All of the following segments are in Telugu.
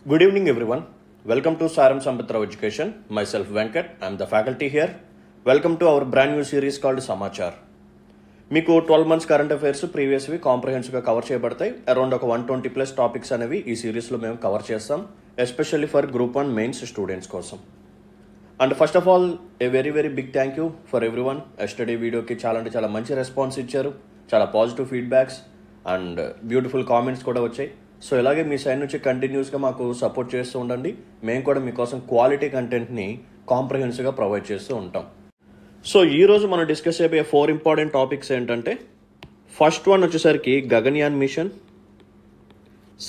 Good evening, everyone. Welcome to Saram Sambatrao Education. Myself Venkat. I am the faculty here. Welcome to our brand new series called Samachar. మీకు 12 months కరెంట్ అఫైర్స్ ప్రీవియస్వి కాంప్రహెన్సివ్గా కవర్ చేయబడతాయి. అరౌండ్ ఒక 120+ టాపిక్స్ అనేవి ఈ సిరీస్లో మేము కవర్ చేస్తాం, especially for group 1 mains students కోసం. And first of all a very big thank you for everyone. Yesterday వీడియోకి చాలా మంచి రెస్పాన్స్ ఇచ్చారు, చాలా positive feedbacks and beautiful comments కూడా వచ్చాయి. సో ఇలాగే మీ సైడ్ నుంచి కంటిన్యూస్గా మాకు సపోర్ట్ చేస్తూ ఉండండి. మేము కూడా మీకోసం క్వాలిటీ కంటెంట్ని కాంప్రహెన్సివ్గా ప్రొవైడ్ చేస్తూ ఉంటాం. సో ఈరోజు మనం డిస్కస్ చేయబోయే 4 ఇంపార్టెంట్ టాపిక్స్ ఏంటంటే, ఫస్ట్ వన్ వచ్చేసరికి గగన్యాన్ మిషన్,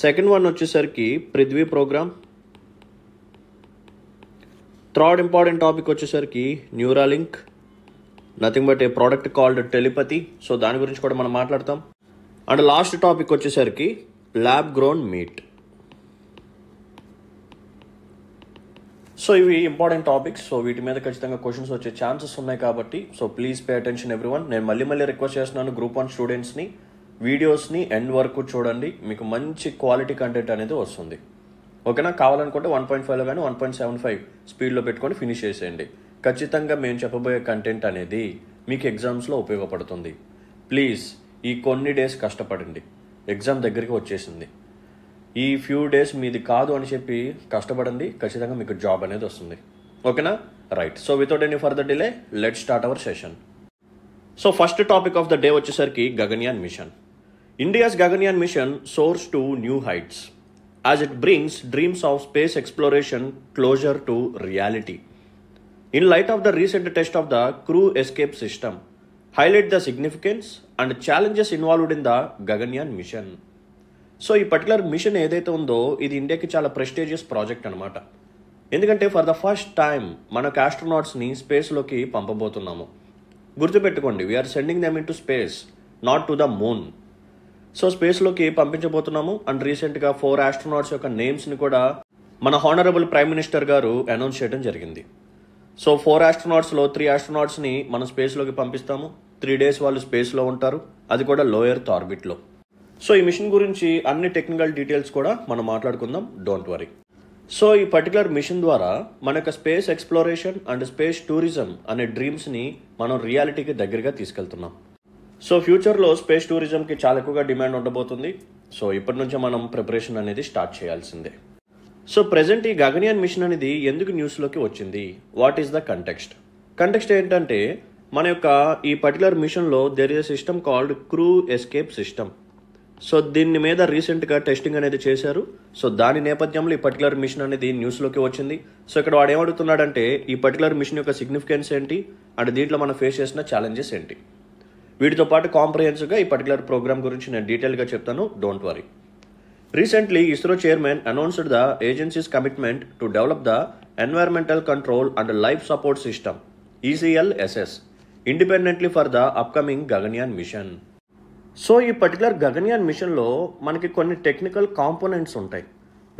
సెకండ్ వన్ వచ్చేసరికి Prithvi program, third important topic వచ్చేసరికి Neuralink, nothing but a product called telepathy. So దాని గురించి కూడా మనం మాట్లాడతాం. అండ్ లాస్ట్ టాపిక్ వచ్చేసరికి ల్యాబ్ గ్రోన్ మీట్. సో ఇవి ఇంపార్టెంట్ టాపిక్స్. సో వీటి మీద ఖచ్చితంగా క్వశ్చన్స్ వచ్చే ఛాన్సెస్ ఉన్నాయి కాబట్టి so please pay attention everyone. నేను మళ్ళీ రిక్వెస్ట్ చేస్తున్నాను, గ్రూప్ 1 స్టూడెంట్స్ని వీడియోస్ని ఎండ్ వరకు చూడండి, మీకు మంచి క్వాలిటీ కంటెంట్ అనేది వస్తుంది. ఓకేనా? కావాలనుకుంటే 1.5లో కానీ 1.75 స్పీడ్లో పెట్టుకొని ఫినిష్ చేసేయండి. ఖచ్చితంగా మేము చెప్పబోయే కంటెంట్ అనేది మీకు ఎగ్జామ్స్లో ఉపయోగపడుతుంది. ప్లీజ్ ఈ కొన్ని డేస్ కష్టపడండి, ఎగ్జామ్ దగ్గరికి వచ్చేసింది. ఈ ఫ్యూ డేస్ మీది కాదు అని చెప్పి కష్టపడండి, ఖచ్చితంగా మీకు జాబ్ అనేది వస్తుంది. ఓకేనా? Right. So without any further delay let's start our session. So first topic of the day వచ్చేసరికి Gaganyaan mission. India's Gaganyaan mission soars to new heights as it brings dreams of space exploration closer to reality. In light of the recent test of the crew escape system, highlight the significance and challenges involved in the Gaganyaan mission. So ఈ పర్టికులర్ మిషన్ ఏదైతే ఉందో ఇది ఇండియాకి చాలా ప్రెస్టీజియస్ ప్రాజెక్ట్ అనమాట. ఎందుకంటే ఫర్ ద ఫస్ట్ టైం మనకు ఆస్ట్రోనాట్స్ని స్పేస్లోకి పంపబోతున్నాము. గుర్తుపెట్టుకోండి, we're sending them into space, not to the moon. So స్పేస్లోకి పంపించబోతున్నాము. అండ్ రీసెంట్గా 4 ఆస్ట్రోనాట్స్ యొక్క నేమ్స్ని కూడా మన హానరబుల్ ప్రైమ్ మినిస్టర్ గారు అనౌన్స్ చేయడం జరిగింది. సో 4 ఆస్ట్రోనాట్స్లో 3 ఆస్ట్రోనాట్స్ని మనం స్పేస్లోకి పంపిస్తాము. 3 days వాళ్ళు స్పేస్లో ఉంటారు, అది కూడా లో ఎర్త్ ఆర్బిట్లో. సో ఈ మిషన్ గురించి అన్ని టెక్నికల్ డీటెయిల్స్ కూడా మనం మాట్లాడుకుందాం, డోంట్ వరీ. సో ఈ పర్టికులర్ మిషన్ ద్వారా మన యొక్క space exploration and space tourism అనే డ్రీమ్స్ని మనం రియాలిటీకి దగ్గరగా తీసుకెళ్తున్నాం. సో ఫ్యూచర్లో స్పేస్ టూరిజంకి చాలా ఎక్కువగా డిమాండ్ ఉండబోతుంది. సో ఇప్పటి నుంచే మనం ప్రిపరేషన్ అనేది స్టార్ట్ చేయాల్సిందే. సో ప్రెజెంట్ ఈ గగన్యాన్ మిషన్ అనేది ఎందుకు న్యూస్లోకి వచ్చింది, వాట్ ఈస్ ద కంటెక్స్ట్ ఏంటంటే, మన యొక్క ఈ పర్టికులర్ మిషన్లో there is system called crew escape system. So దీని మీద రీసెంట్గా టెస్టింగ్ అనేది చేశారు. సో దాని నేపథ్యంలో ఈ పర్టికులర్ మిషన్ అనేది న్యూస్లోకి వచ్చింది. సో ఇక్కడ వాడు ఏమడుగుతున్నాడంటే, ఈ పర్టికులర్ మిషన్ యొక్క సిగ్నిఫికెన్స్ ఏంటి అండ్ దీంట్లో మనం ఫేస్ చేసిన ఛాలెంజెస్ ఏంటి, వీటితో పాటు కాంప్రహెన్సివ్గా ఈ పర్టికులర్ ప్రోగ్రామ్ గురించి నేను డీటెయిల్గా చెప్తాను, don't worry. Recently ISRO chairman announced the agency's commitment to develop the environmental control and life support system ECLSS independently for the upcoming Gaganyaan mission. So ఈ పర్టికులర్ గగన్యాన్ మిషన్లో మనకి కొన్ని టెక్నికల్ కాంపోనెంట్స్ ఉంటాయి.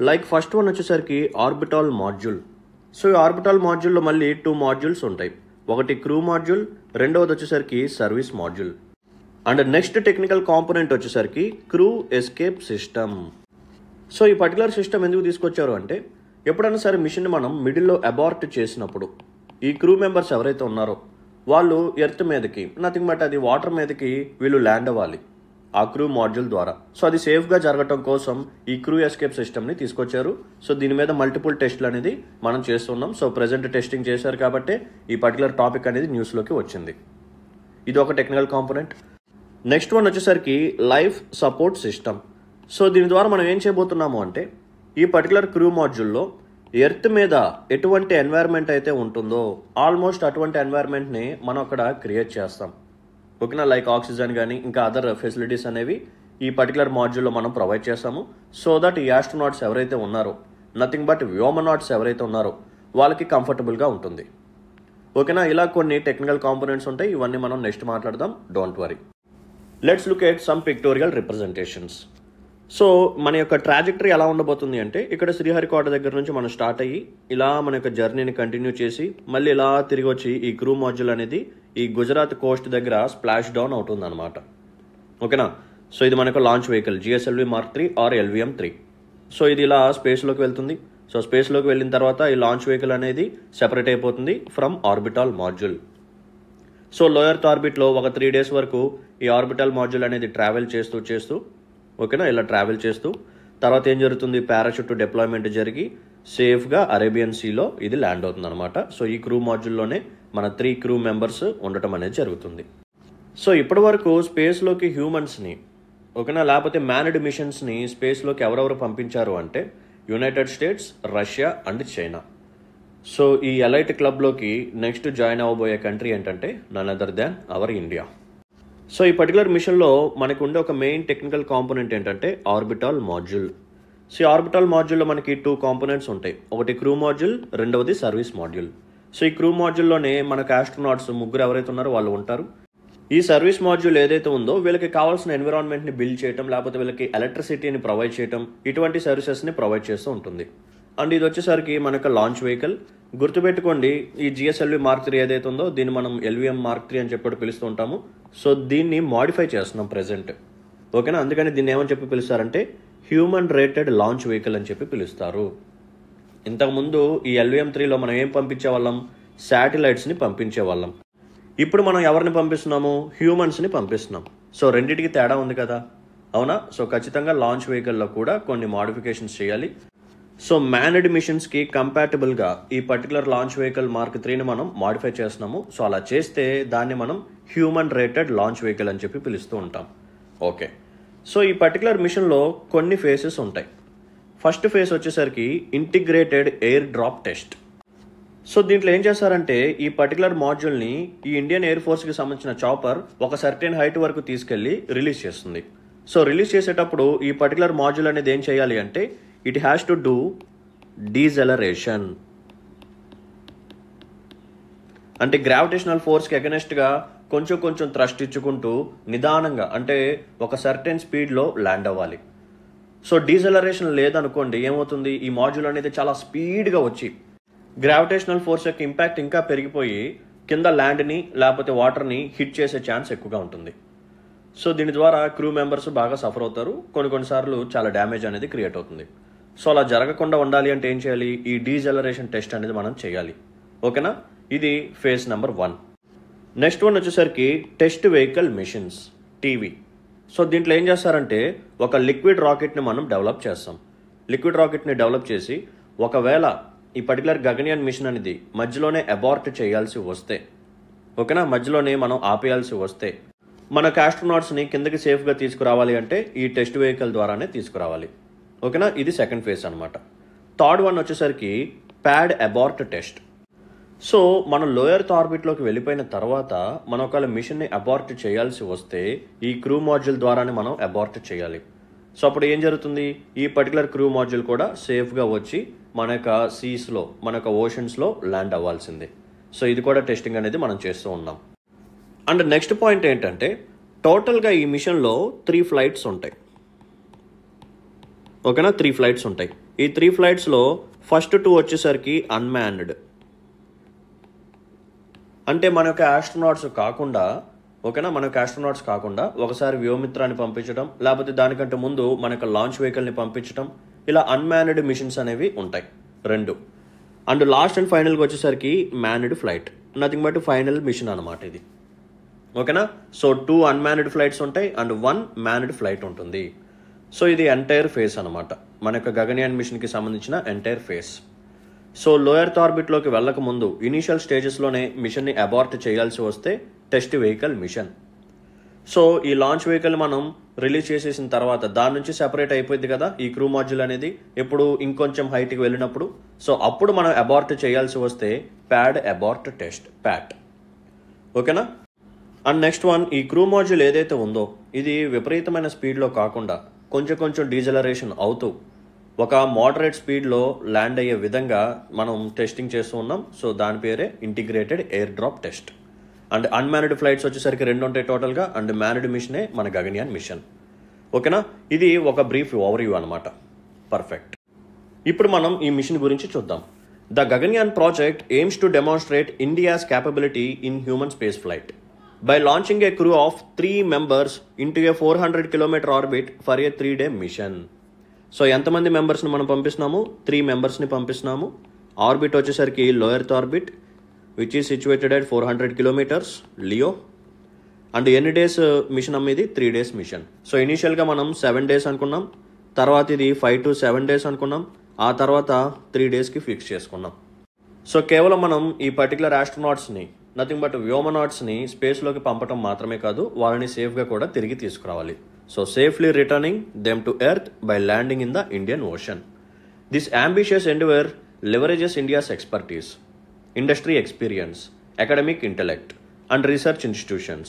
లైక్ ఫస్ట్ వన్ వచ్చేసరికి ఆర్బిటాల్ మాడ్యూల్. సో ఈ ఆర్బిటాల్ మాడ్యూల్లో మళ్ళీ 2 మాడ్యూల్స్ ఉంటాయి. ఒకటి క్రూ మాడ్యూల్, రెండవది వచ్చేసరికి service module. And next technical component వచ్చేసరికి క్రూ ఎస్కేప్ సిస్టమ్. సో ఈ పర్టికులర్ సిస్టమ్ ఎందుకు తీసుకొచ్చారు అంటే, ఎప్పుడైనా సరే మిషన్ని మనం మిడిల్లో అబార్ట్ చేసినప్పుడు ఈ క్రూ మెంబర్స్ ఎవరైతే ఉన్నారో వాళ్ళు ఎర్త్ మీదకి, నథింగ్ బట్ అది వాటర్ మీదకి వీళ్ళు ల్యాండ్ అవ్వాలి ఆ క్రూ మాడ్యూల్ ద్వారా. సో అది సేఫ్గా జరగటం కోసం ఈ క్రూ ఎస్కేప్ సిస్టమ్ని తీసుకొచ్చారు. సో దీని మీద మల్టిపుల్ టెస్ట్లు అనేది మనం చేస్తున్నాం. సో ప్రెజెంట్ టెస్టింగ్ చేశారు కాబట్టి ఈ పర్టికులర్ టాపిక్ అనేది న్యూస్లోకి వచ్చింది. ఇది ఒక టెక్నికల్ కాంపోనెంట్. నెక్స్ట్ వన్ వచ్చేసరికి లైఫ్ సపోర్ట్ సిస్టమ్. సో దీని ద్వారా మనం ఏం చేయబోతున్నాము అంటే, ఈ పర్టికులర్ క్రూ మాడ్యూల్లో ఎర్త్ మీద ఎటువంటి ఎన్వైర్న్మెంట్ అయితే ఉంటుందో ఆల్మోస్ట్ అటువంటి ఎన్వైర్న్మెంట్ని మనం అక్కడ క్రియేట్ చేస్తాం. ఓకేనా? లైక్ ఆక్సిజన్ కానీ ఇంకా అదర్ ఫెసిలిటీస్ అనేవి ఈ పర్టికులర్ మాడ్యూల్లో మనం ప్రొవైడ్ చేస్తాము. సో దట్ ఈ ఆస్ట్రోనాట్స్ ఎవరైతే ఉన్నారో, నథింగ్ బట్ వ్యోమనాట్స్ ఎవరైతే ఉన్నారో వాళ్ళకి కంఫర్టబుల్గా ఉంటుంది. ఓకేనా? ఇలా కొన్ని టెక్నికల్ కాంపోనెంట్స్ ఉంటాయి, ఇవన్నీ మనం నెక్స్ట్ మాట్లాడదాం, don't worry. Let's look at some pictorial representations. So మన యొక్క ట్రాజెక్టరీ ఎలా ఉండబోతుంది అంటే, ఇక్కడ శ్రీహరికోట దగ్గర నుంచి మనం స్టార్ట్ అయ్యి ఇలా మన యొక్క జర్నీని కంటిన్యూ చేసి మళ్ళీ ఇలా తిరిగి వచ్చి ఈ క్రూ మాడ్యూల్ అనేది ఈ గుజరాత్ కోస్ట్ దగ్గర స్ప్లాష్ డౌన్ అవుతుంది అనమాట. ఓకేనా? సో ఇది మనకు launch vehicle GSLV Mark 3 or LVM 3. So ఇది ఇలా స్పేస్లోకి వెళ్తుంది. సో స్పేస్లోకి వెళ్ళిన తర్వాత ఈ లాంచ్ వెహికల్ అనేది సెపరేట్ అయిపోతుంది from orbital module. So low earth ఆర్బిట్లో ఒక 3 days వరకు ఈ ఆర్బిటాల్ మాడ్యూల్ అనేది ట్రావెల్ చేస్తూ ఓకేనా, ఇలా ట్రావెల్ చేస్తూ తర్వాత ఏం జరుగుతుంది, పారాషూట్ డిప్లాయ్మెంట్ జరిగి సేఫ్గా అరేబియన్ సీలో ఇది ల్యాండ్ అవుతుంది అనమాట. సో ఈ క్రూ మాడ్యూల్లోనే మన 3 క్రూ మెంబర్స్ ఉండటం అనేది జరుగుతుంది. సో ఇప్పటి వరకు స్పేస్లోకి హ్యూమన్స్ని ఓకేనా, లేకపోతే మ్యాన్డ్ మిషన్స్ని స్పేస్లోకి ఎవరెవరు పంపించారు అంటే United States, Russia and China. So ఈ ఎలైట్ క్లబ్లోకి నెక్స్ట్ జాయిన్ అవ్వబోయే కంట్రీ ఏంటంటే none other than our India. So ఈ పర్టికులర్ మిషన్లో మనకు ఉండే ఒక మెయిన్ టెక్నికల్ కాంపోనెంట్ ఏంటంటే ఆర్బిటాల్ మాడ్యూల్. సో ఈ ఆర్బిటాల్ మాడ్యూల్లో మనకి 2 కాంపోనెంట్స్ ఉంటాయి. ఒకటి క్రూ మాడ్యూల్, రెండవది సర్వీస్ మాడ్యూల్. సో ఈ క్రూ మాడ్యూల్లోనే మనకు ఆస్ట్రోనాట్స్ 3 ఎవరైతే ఉన్నారో వాళ్ళు ఉంటారు. ఈ సర్వీస్ మాడ్యూల్ ఏదైతే ఉందో వీళ్ళకి కావాల్సిన ఎన్విరాన్మెంట్ని బిల్డ్ చేయడం, లేకపోతే వీళ్ళకి ఎలక్ట్రిసిటీని ప్రొవైడ్ చేయడం, ఇటువంటి సర్వీసెస్ని ప్రొవైడ్ చేస్తూ ఉంటుంది. అండ్ ఇది వచ్చేసరికి మనకు లాంచ్ వెహికల్. గుర్తుపెట్టుకోండి, ఈ GSLV Mark 3 ఏదైతే ఉందో దీన్ని మనం LVM Mark 3 అని చెప్పి పిలుస్తూ ఉంటాము. సో దీన్ని మాడిఫై చేస్తున్నాం ప్రెజెంట్, ఓకేనా. అందుకని దీన్ని ఏమని చెప్పి పిలుస్తారంటే హ్యూమన్ రేటెడ్ లాంచ్ వెహికల్ అని చెప్పి పిలుస్తారు. ఇంతకుముందు ఈ LVM 3లో మనం ఏం పంపించేవాళ్ళం, శాటిలైట్స్ని పంపించేవాళ్ళం. ఇప్పుడు మనం ఎవరిని పంపిస్తున్నాము, హ్యూమన్స్ని పంపిస్తున్నాం. సో రెండింటికి తేడా ఉంది కదా, అవునా. సో ఖచ్చితంగా లాంచ్ వెహికల్లో కూడా కొన్ని మాడిఫికేషన్స్ చేయాలి. సో మ్యాన్డ్ మిషన్స్కి కంపాటబుల్గా ఈ పర్టికులర్ లాంచ్ వెహికల్ Mark 3ని మనం మాడిఫై చేస్తున్నాము. సో అలా చేస్తే దాన్ని మనం హ్యూమన్ రేటెడ్ లాంచ్ వెహికల్ అని చెప్పి పిలుస్తూ ఉంటాం. ఓకే, సో ఈ పర్టికులర్ మిషన్లో కొన్ని ఫేసెస్ ఉంటాయి. ఫస్ట్ ఫేజ్ వచ్చేసరికి integrated air drop test. So దీంట్లో ఏం చేస్తారంటే ఈ పర్టికులర్ మాడ్యూల్ని ఈ ఇండియన్ ఎయిర్ ఫోర్స్కి సంబంధించిన చాపర్ ఒక సర్టెన్ హైట్ వరకు తీసుకెళ్లి రిలీజ్ చేస్తుంది. సో రిలీజ్ చేసేటప్పుడు ఈ పర్టికులర్ మాడ్యూల్ అనేది ఏం చేయాలి అంటే ఇట్ హ్యాస్ టు డూ డీజెలరేషన్. అంటే గ్రావిటేషనల్ ఫోర్స్కి అగెనెస్ట్గా కొంచెం థ్రస్ట్ ఇచ్చుకుంటూ నిదానంగా అంటే ఒక సర్టెన్ స్పీడ్లో ల్యాండ్ అవ్వాలి. సో డీజెలరేషన్ లేదనుకోండి ఏమవుతుంది, ఈ మాడ్యూల్ అనేది చాలా స్పీడ్గా వచ్చి గ్రావిటేషనల్ ఫోర్స్ యొక్క ఇంపాక్ట్ ఇంకా పెరిగిపోయి కింద ల్యాండ్ని లేకపోతే వాటర్ని హిట్ చేసే ఛాన్స్ ఎక్కువగా ఉంటుంది. సో దీని ద్వారా క్రూ మెంబర్స్ బాగా సఫర్ అవుతారు, కొన్నిసార్లు చాలా డ్యామేజ్ అనేది క్రియేట్ అవుతుంది. సో అలా జరగకుండా ఉండాలి అంటే ఏం చేయాలి, ఈ డీజెలరేషన్ టెస్ట్ అనేది మనం చేయాలి, ఓకేనా. ఇది ఫేజ్ నెంబర్ 1. నెక్స్ట్ వన్ వచ్చేసరికి test vehicle machines, TV. So దీంట్లో ఏం చేస్తారంటే ఒక లిక్విడ్ రాకెట్ని మనం డెవలప్ చేస్తాం. లిక్విడ్ రాకెట్ని డెవలప్ చేసి ఒకవేళ ఈ పర్టికులర్ గగన్యాన్ మిషన్ అనేది మధ్యలోనే అబార్ట్ చేయాల్సి వస్తే, ఓకేనా, మధ్యలోనే మనం ఆపేయాల్సి వస్తే మనకు ఆస్ట్రోనాట్స్ని కిందకి సేఫ్గా తీసుకురావాలి అంటే ఈ టెస్ట్ వెహికల్ ద్వారానే తీసుకురావాలి, ఓకేనా. ఇది సెకండ్ ఫేజ్ అనమాట. థర్డ్ వన్ వచ్చేసరికి ప్యాడ్ అబార్ట్ టెస్ట్. సో మనం లో ఎర్త్ ఆర్బిట్లోకి వెళ్ళిపోయిన తర్వాత మనం ఒకవేళ మిషన్ని అబార్ట్ చేయాల్సి వస్తే ఈ క్రూ మాడ్యూల్ ద్వారానే మనం అబార్ట్ చేయాలి. సో అప్పుడు ఏం జరుగుతుంది, ఈ పర్టికులర్ క్రూ మాడ్యూల్ కూడా సేఫ్గా వచ్చి మన యొక్క సీస్లో మన యొక్క ఓషన్స్లో ల్యాండ్ అవ్వాల్సిందే. సో ఇది కూడా టెస్టింగ్ అనేది మనం చేస్తూ ఉన్నాం. అండ్ నెక్స్ట్ పాయింట్ ఏంటంటే టోటల్గా ఈ మిషన్లో 3 ఫ్లైట్స్ ఉంటాయి, ఓకేనా. 3 ఫ్లైట్స్ ఉంటాయి. ఈ 3 ఫ్లైట్స్లో ఫస్ట్ 2 వచ్చేసరికి అన్మ్యాన్డ్, అంటే మన యొక్క ఆస్ట్రోనాట్స్ కాకుండా, ఓకేనా, మన యొక్క ఆస్ట్రోనాట్స్ కాకుండా ఒకసారి వ్యోమిత్రాన్ని పంపించడం, లేకపోతే దానికంటే ముందు మన యొక్క లాంచ్ వెహికల్ని పంపించడం, ఇలా అన్మ్యాన్డ్ మిషన్స్ అనేవి ఉంటాయి 2. అండ్ లాస్ట్ అండ్ ఫైనల్గా వచ్చేసరికి manned flight, nothing but final mission అనమాట ఇది, ఓకేనా. సో 2 అన్మ్యాన్డ్ ఫ్లైట్స్ ఉంటాయి అండ్ 1 మ్యాన్డ్ ఫ్లైట్ ఉంటుంది. సో ఇది ఎంటైర్ ఫేస్ అనమాట, మన యొక్క గగన్యాన్ మిషన్కి సంబంధించిన entire phase. So low earth ఆర్బిట్లోకి వెళ్ళక ముందు ఇనీషియల్ స్టేజెస్లోనే మిషన్ని అబార్ట్ చేయాల్సి వస్తే టెస్ట్ వెహికల్ మిషన్. సో ఈ లాంచ్ వెహికల్ మనం రిలీజ్ చేసేసిన తర్వాత దాని నుంచి సెపరేట్ అయిపోయింది కదా ఈ క్రూ మాడ్యూల్ అనేది, ఎప్పుడు ఇంకొంచెం హైట్కి వెళ్ళినప్పుడు. సో అప్పుడు మనం అబార్ట్ చేయాల్సి వస్తే ప్యాడ్ అబార్ట్ టెస్ట్, ప్యాట్, ఓకేనా. అండ్ నెక్స్ట్ వన్, ఈ క్రూ మాడ్యూల్ ఏదైతే ఉందో ఇది విపరీతమైన స్పీడ్లో కాకుండా కొంచెం డీజెలరేషన్ అవుతూ ఒక మోడరేట్ స్పీడ్లో ల్యాండ్ అయ్యే విధంగా మనం టెస్టింగ్ చేస్తూ ఉన్నాం. సో దాని పేరే integrated air drop test. And unmanned flights వచ్చేసరికి 2 ఉంటాయి టోటల్గా, అండ్ మ్యాన్డ్ మిషనే మన గగన్యాన్ మిషన్, ఓకేనా. ఇది ఒక బ్రీఫ్ ఓవర్వ్యూ అనమాట. పర్ఫెక్ట్. ఇప్పుడు మనం ఈ మిషన్ గురించి చూద్దాం. The Gaganyaan project AIIMS to demonstrate India's capability in human space flight by launching a crew of 3 members into a 400 km orbit for a 3-day mission. So ఎంతమంది మెంబర్స్ని మనం పంపిస్తున్నాము? 3 మెంబర్స్ని పంపిస్తున్నాము. ఆర్బిట్ వచ్చేసరికి లో earth orbit which is situated at 400 kilometres Leo. And ఎన్ని డేస్ మిషన్ అమ్మ? ఇది 3 days మిషన్. సో ఇనీషియల్గా మనం 7 days అనుకున్నాం, తర్వాత ఇది 5 to 7 days అనుకున్నాం, ఆ తర్వాత 3 daysకి ఫిక్స్ చేసుకున్నాం. సో కేవలం మనం ఈ పర్టికులర్ ఆస్ట్రోనాట్స్ని, నథింగ్ బట్ వ్యోమనాట్స్ని స్పేస్లోకి పంపటం మాత్రమే కాదు, వాళ్ళని సేఫ్గా కూడా తిరిగి తీసుకురావాలి. So safely returning them to earth by landing in the Indian ocean. This ambitious Endeavour leverages India's expertise, industry experience, academic intellect, and research institutions,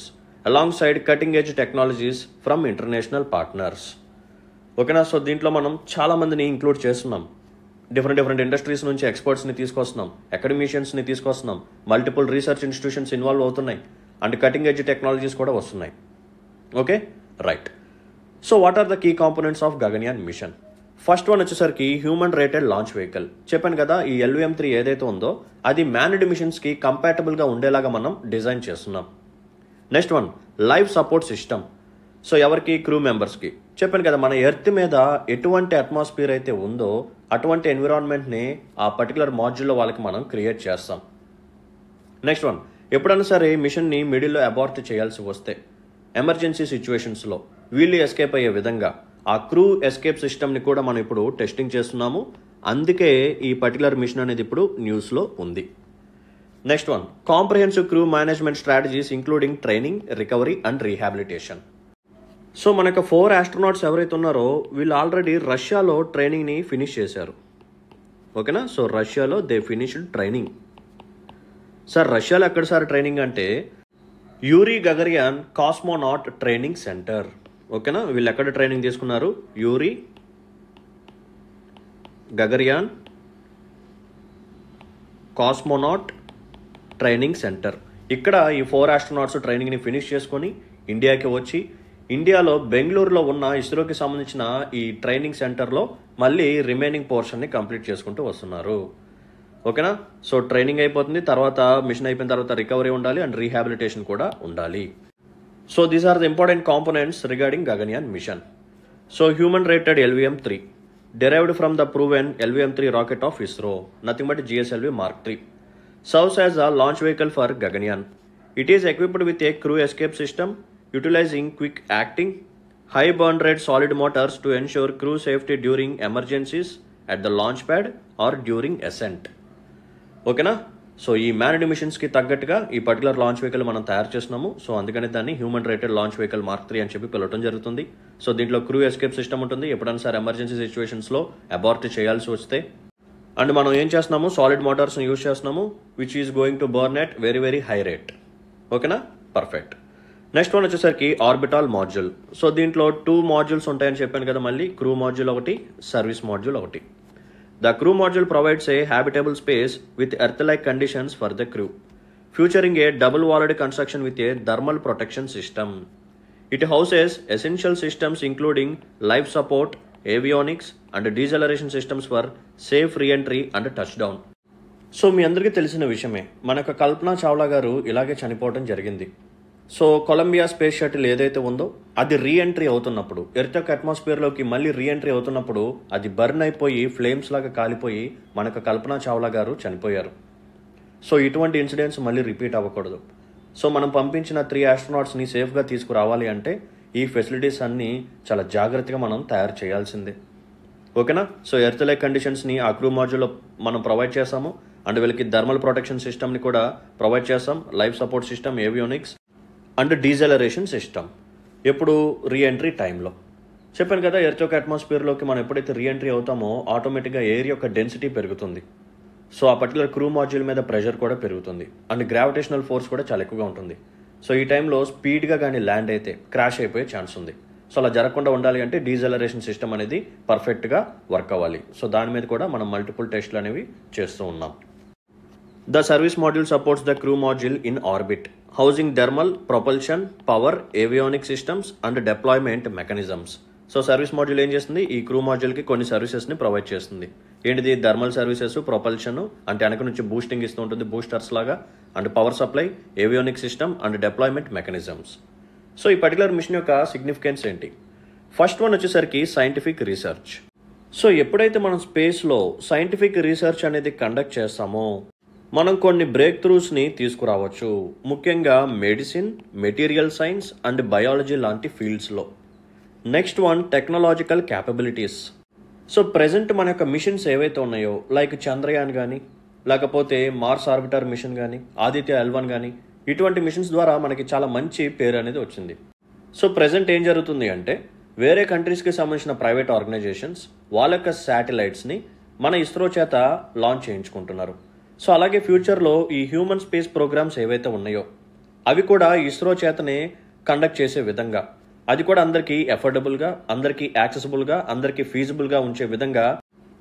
alongside cutting-edge technologies from international partners. ఓకేనా? సో దీంట్లో మనం చాలా మందిని ఇంక్లూడ్ చేస్తున్నాం. డిఫరెంట్ ఇండస్ట్రీస్ నుంచి ఎక్స్పర్ట్స్ని తీసుకొస్తున్నాం, అకాడమిషియన్స్ని తీసుకొస్తున్నాం, మల్టిపుల్ రీసెర్చ్ ఇన్స్టిట్యూషన్స్ ఇన్వాల్వ్ అవుతున్నాయి, అండ్ కటింగ్ ఎడ్జ్ టెక్నాలజీస్ కూడా వస్తున్నాయి. Okay, right. So what are the key components of Gaganyaan mission? First one వచ్చేసరికి హ్యూమన్ రేటెడ్ లాంచ్ వెహికల్. చెప్పాను కదా, ఈ LVM-3 ఏదైతే ఉందో అది మ్యాన్డ్ మిషన్స్కి కంపాటబుల్గా ఉండేలాగా మనం డిజైన్ చేస్తున్నాం. Next one live support system. So ఎవరికి? క్రూ మెంబర్స్కి. చెప్పాను కదా, మన ఎర్త్ మీద ఎటువంటి అట్మాస్ఫియర్ అయితే ఉందో అటువంటి ఎన్విరాన్మెంట్ని ఆ పర్టికులర్ మాడ్యూల్లో వాళ్ళకి మనం క్రియేట్ చేస్తాం. నెక్స్ట్ వన్ ఎప్పుడైనా సరే మిషన్ని మిడిల్లో అబార్ట్ చేయాల్సి వస్తే ఎమర్జెన్సీ సిచ్యువేషన్స్లో వీళ్ళు ఎస్కేప్ అయ్యే విధంగా ఆ క్రూ ఎస్కేప్ సిస్టమ్ని కూడా మనం ఇప్పుడు టెస్టింగ్ చేస్తున్నాము. అందుకే ఈ పర్టికులర్ మిషన్ అనేది ఇప్పుడు న్యూస్లో ఉంది. Next one comprehensive crew management strategies including training, recovery and rehabilitation. So మనకు 4 ఆస్ట్రోనాట్స్ ఎవరైతే ఉన్నారో వీళ్ళు ఆల్రెడీ రష్యాలో ట్రైనింగ్ని ఫినిష్ చేశారు. ఓకేనా? సో రష్యాలో దే ఫినిష్డ్ ట్రైనింగ్. సార్ రష్యాలో ఎక్కడ సార్ ట్రైనింగ్ అంటే Yuri Gagarin cosmonaut training centre. ఓకేనా? వీళ్ళు ఎక్కడ ట్రైనింగ్ తీసుకున్నారు? Yuri Gagarin cosmonaut training centre. ఇక్కడ ఈ 4 ఆస్ట్రోనాట్స్ ట్రైనింగ్ని ఫినిష్ చేసుకొని ఇండియాకి వచ్చి ఇండియాలో బెంగళూరులో ఉన్న ఇస్రోకి సంబంధించిన ఈ ట్రైనింగ్ సెంటర్లో మళ్ళీ రిమైనింగ్ పోర్షన్ని కంప్లీట్ చేసుకుంటూ వస్తున్నారు. ఓకేనా? సో ట్రైనింగ్ అయిపోతుంది, తర్వాత మిషన్ అయిపోయిన తర్వాత రికవరీ ఉండాలి అండ్ రీహాబిలిటేషన్ కూడా ఉండాలి. So these are the important components regarding Gaganyaan mission. So human rated LVM-3 derived from the proven LVM-3 rocket of ISRO, nothing but GSLV Mark III, serves as a launch vehicle for Gaganyaan. It is equipped with a crew escape system utilizing quick acting, high burn rate solid motors to ensure crew safety during emergencies at the launch pad or during ascent. ఓకేనా? సో ఈ మ్యాన్డ్ మిషన్స్కి తగ్గట్టుగా ఈ పర్టికులర్ లాంచ్ వెహికల్ మనం తయారు చేస్తున్నాము. సో అందుకని దాన్ని human rated launch vehicle mark 3 అని చెప్పి పిలవడం జరుగుతుంది. సో దీంట్లో క్రూ ఎస్కేప్ సిస్టమ్ ఉంటుంది. ఎప్పుడైనా సరే ఎమర్జెన్సీ సిచ్యువేషన్స్లో అబార్ట్ చేయాల్సి వస్తే అండ్ మనం ఏం చేస్తున్నాము? సాలిడ్ మోటార్స్ని యూజ్ చేస్తున్నాము which is going to burn at very high rate. ఓకేనా? పర్ఫెక్ట్. నెక్స్ట్ వన్ వచ్చేసరికి ఆర్బిటాల్ మాడ్యూల్. సో దీంట్లో 2 మాడ్యూల్స్ ఉంటాయని చెప్పాను కదా, మళ్ళీ క్రూ మాడ్యూల్ ఒకటి, సర్వీస్ మాడ్యూల్ ఒకటి. The crew module provides a habitable space with Earth-like conditions for the crew, featuring a double-walled construction with a thermal protection system. It houses essential systems including life support, avionics, and deceleration systems for safe re-entry and touchdown. So మీ అందరికీ తెలిసిన విషయమే, మనకు కల్పనా చావ్లా గారు ఇలాగే చనిపోవడం జరిగింది. సో కొలంబియా స్పేస్ షటిల్ ఏదైతే ఉందో అది రీఎంట్రీ అవుతున్నప్పుడు, ఎర్త్ యొక్క అట్మాస్ఫియర్లోకి మళ్ళీ రీఎంట్రీ అవుతున్నప్పుడు అది బర్న్ అయిపోయి ఫ్లేమ్స్ లాగా కాలిపోయి మనకు కల్పనా చావ్లా గారు చనిపోయారు. సో ఇటువంటి ఇన్సిడెంట్స్ మళ్ళీ రిపీట్ అవ్వకూడదు. సో మనం పంపించిన 3 ఆస్ట్రోనాట్స్ని సేఫ్గా తీసుకురావాలి అంటే ఈ ఫెసిలిటీస్ అన్నీ చాలా జాగ్రత్తగా మనం తయారు చేయాల్సిందే. ఓకేనా? సో ఎర్త్ లైక్ కండిషన్స్ని ఆ క్రూ మాడ్యూల్లో మనం ప్రొవైడ్ చేస్తాము అండ్ వీళ్ళకి థర్మల్ ప్రొటెక్షన్ సిస్టమ్ని కూడా ప్రొవైడ్ చేస్తాం, life support system, avionics and deceleration system. ఎప్పుడు? రీఎంట్రీ టైంలో. చెప్పాను కదా, ఎర్త్ యొక్క అట్మాస్ఫియర్లోకి మనం ఎప్పుడైతే రీఎంట్రీ అవుతామో ఆటోమేటిక్గా ఎయిర్ యొక్క డెన్సిటీ పెరుగుతుంది. సో ఆ పర్టికులర్ క్రూ మాడ్యూల్ మీద ప్రెషర్ కూడా పెరుగుతుంది అండ్ గ్రావిటేషనల్ ఫోర్స్ కూడా చాలా ఎక్కువగా ఉంటుంది. సో ఈ టైంలో స్పీడ్గా కానీ ల్యాండ్ అయితే క్రాష్ అయిపోయే ఛాన్స్ ఉంది. సో అలా జరగకుండా ఉండాలి అంటే డీజెలరేషన్ సిస్టమ్ అనేది పర్ఫెక్ట్గా వర్క్ అవ్వాలి. సో దాని మీద కూడా మనం మల్టిపుల్ టెస్ట్లు అనేవి చేస్తూ ఉన్నాం. The service module supports the crew module in orbit, housing thermal, propulsion, power, avionics systems and deployment mechanisms. So service module ఏం చేస్తుంది? ఈ క్రూ మాడ్యూల్కి కొన్ని సర్వీసెస్ని ప్రొవైడ్ చేస్తుంది. ఏంటిది? థర్మల్ సర్వీసెస్, ప్రొపల్షన్ అంటే వెనక నుంచి బూస్టింగ్ ఇస్తూ ఉంటుంది, బూస్టర్స్ లాగా, and power supply, avionic system and deployment mechanisms. So ఈ పర్టికులర్ మిషన్ యొక్క సిగ్నిఫికెన్స్ ఏంటి? ఫస్ట్ వన్ వచ్చేసరికి సైంటిఫిక్ రీసెర్చ్. సో ఎప్పుడైతే మనం స్పేస్లో సైంటిఫిక్ రీసెర్చ్ అనేది కండక్ట్ చేస్తామో మనం కొన్ని బ్రేక్ త్రూస్ని తీసుకురావచ్చు, ముఖ్యంగా medicine, material science and biology లాంటి ఫీల్డ్స్లో. Next one, technological capabilities. So present మన యొక్క మిషన్స్ ఏవైతే ఉన్నాయో, లైక్ చంద్రయాన్ కానీ, లేకపోతే మార్స్ ఆర్బిటర్ మిషన్ కానీ, ఆదిత్య L1 కానీ, ఇటువంటి మిషన్స్ ద్వారా మనకి చాలా మంచి పేరు అనేది వచ్చింది. సో ప్రెజెంట్ ఏం జరుగుతుంది అంటే, వేరే కంట్రీస్కి సంబంధించిన ప్రైవేట్ ఆర్గనైజేషన్స్ వాళ్ళ యొక్క శాటిలైట్స్ని మన ఇస్రో చేత లాంచ్ చేయించుకుంటున్నారు. సో అలాగే ఫ్యూచర్లో ఈ హ్యూమన్ స్పేస్ ప్రోగ్రామ్స్ ఏవైతే ఉన్నాయో అవి కూడా ఇస్రో చేతనే కండక్ట్ చేసే విధంగా, అది కూడా అందరికీ ఎఫోర్డబుల్గా, అందరికీ యాక్సెసిబుల్గా, అందరికీ ఫీజిబుల్గా ఉంచే విధంగా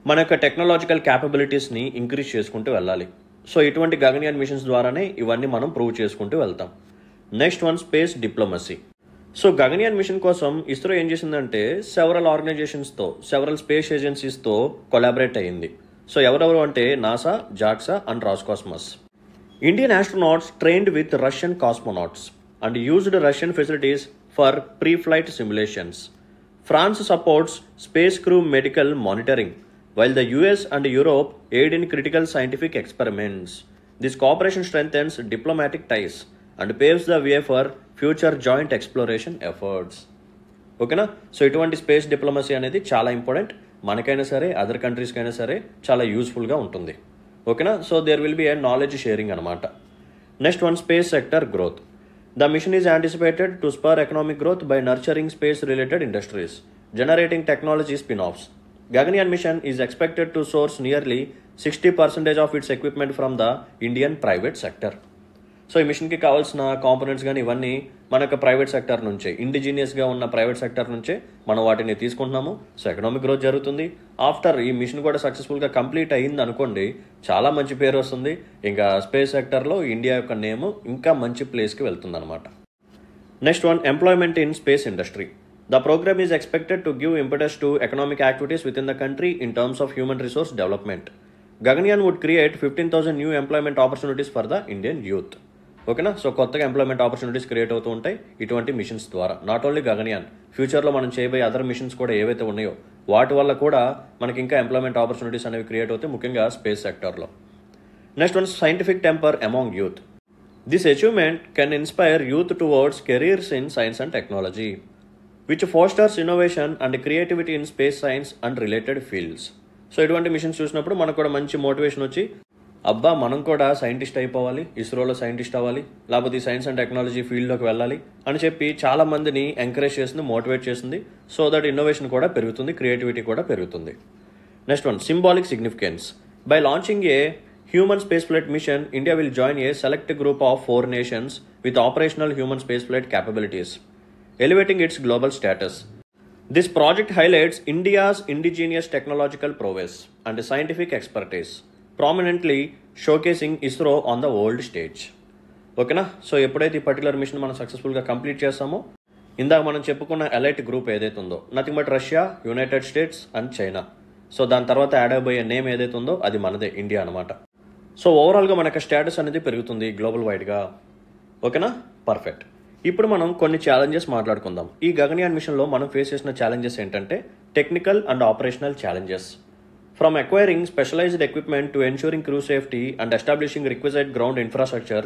మన యొక్క టెక్నాలజికల్ క్యాపబిలిటీస్ని ఇంక్రీజ్ చేసుకుంటూ వెళ్ళాలి. సో ఇటువంటి గగన్యాన్ మిషన్స్ ద్వారానే ఇవన్నీ మనం ప్రూవ్ చేసుకుంటూ వెళ్తాం. Next one, space diplomacy. So Gaganyaan mission కోసం ఇస్రో ఏం చేసిందంటే సెవరల్ ఆర్గనైజేషన్స్తో, సెవరల్ స్పేస్ ఏజెన్సీస్తో కొలాబరేట్ అయ్యింది. సో ఎవరెవరు అంటే NASA, JAXA and Roscosmos. Indian astronauts trained with Russian cosmonauts and used Russian facilities for pre-flight simulations. France supports space crew medical monitoring, while the US and Europe aid in critical scientific experiments. This cooperation strengthens diplomatic ties and paves the way for future joint exploration efforts. ఓకేనా? సో ఇటువంటి స్పేస్ డిప్లొమసీ అనేది చాలా ఇంపార్టెంట్, మనకైనా సరే అదర్ కంట్రీస్కైనా సరే చాలా యూస్ఫుల్గా ఉంటుంది. ఓకేనా? So there will be a knowledge sharing అనమాట. Next one, space sector growth. The mission is anticipated to spur economic growth by nurturing space-related industries, generating technology spin-offs. Gaganyaan mission is expected to source nearly 60% of its equipment from the Indian private sector. So ఈ మిషన్కి కావాల్సిన కాంపోనెంట్స్ కానీ ఇవన్నీ మనకు ప్రైవేట్ సెక్టర్ నుంచే, ఇండిజీనియస్గా ఉన్న ప్రైవేట్ సెక్టర్ నుంచే మనం వాటిని తీసుకుంటున్నాము. సో ఎకనామిక్ గ్రోత్ జరుగుతుంది. ఆఫ్టర్ ఈ మిషన్ కూడా సక్సెస్ఫుల్గా కంప్లీట్ అయ్యింది అనుకోండి, చాలా మంచి పేరు వస్తుంది. ఇంకా స్పేస్ సెక్టర్లో ఇండియా యొక్క నేమ్ ఇంకా మంచి ప్లేస్కి వెళ్తుంది అనమాట. Next one, employment in space industry. The program is expected to give impetus to economic activities within the country in terms of human resource development. Gaganyaan would create 15,000 new employment opportunities for the Indian youth. ఓకేనా? సో కొత్తగా ఎంప్లాయ్మెంట్ ఆపర్చునిటీస్ క్రియేట్ అవుతూ ఉంటాయి ఇటువంటి మిషన్స్ ద్వారా. నాట్ ఓన్లీ గగన్యాన్, ఫ్యూచర్లో మనం చేయబోయే అదర్ మిషన్స్ కూడా ఏవైతే ఉన్నాయో వాటి వల్ల కూడా మనకి ఇంకా ఎంప్లాయ్మెంట్ ఆపర్చునిటీస్ అనేవి క్రియేట్ అవుతాయి, ముఖ్యంగా స్పేస్ సెక్టర్లో. Next one, scientific temper among youth. This achievement can inspire youth towards careers in science and technology, which Fosters innovation and creativity in space science and related fields. So ఇటువంటి మిషన్స్ చూసినప్పుడు మనకు కూడా మంచి మోటివేషన్ వచ్చి, అబ్బా మనం కూడా సైంటిస్ట్ అయిపోవాలి, ఇస్రోలో సైంటిస్ట్ అవ్వాలి, లేకపోతే సైన్స్ అండ్ టెక్నాలజీ ఫీల్డ్లోకి వెళ్ళాలి అని చెప్పి చాలా మందిని ఎంకరేజ్ చేస్తుంది, మోటివేట్ చేస్తుంది. సో దట్ ఇన్నోవేషన్ కూడా పెరుగుతుంది, క్రియేటివిటీ కూడా పెరుగుతుంది. Next one, symbolic significance. By launching a human space flight mission, India will join a select group of 4 nations with operational human spaceflight capabilities, elevating its global status. This project highlights India's indigenous technological prowess and scientific expertise, prominently showcasing ISRO on the world stage. ఓకేనా? సో ఎప్పుడైతే ఈ పర్టికులర్ మిషన్ మనం సక్సెస్ఫుల్గా కంప్లీట్ చేస్తామో, ఇందాక మనం చెప్పుకున్న ఎలైట్ గ్రూప్ ఏదైతే ఉందో, nothing but Russia, United states and China. So దాని తర్వాత యాడ్ అయిపోయే నేమ్ ఏదైతే ఉందో అది మనదే, ఇండియా అనమాట. సో ఓవరాల్గా మన యొక్క స్టేటస్ అనేది పెరుగుతుంది గ్లోబల్ వైడ్గా. ఓకేనా? పర్ఫెక్ట్. ఇప్పుడు మనం కొన్ని ఛాలెంజెస్ మాట్లాడుకుందాం. ఈ గగన్యాన్ మిషన్లో మనం ఫేస్ చేసిన ఛాలెంజెస్ ఏంటంటే technical and operational challenges. From acquiring specialized equipment to ensuring crew safety and establishing requisite ground infrastructure,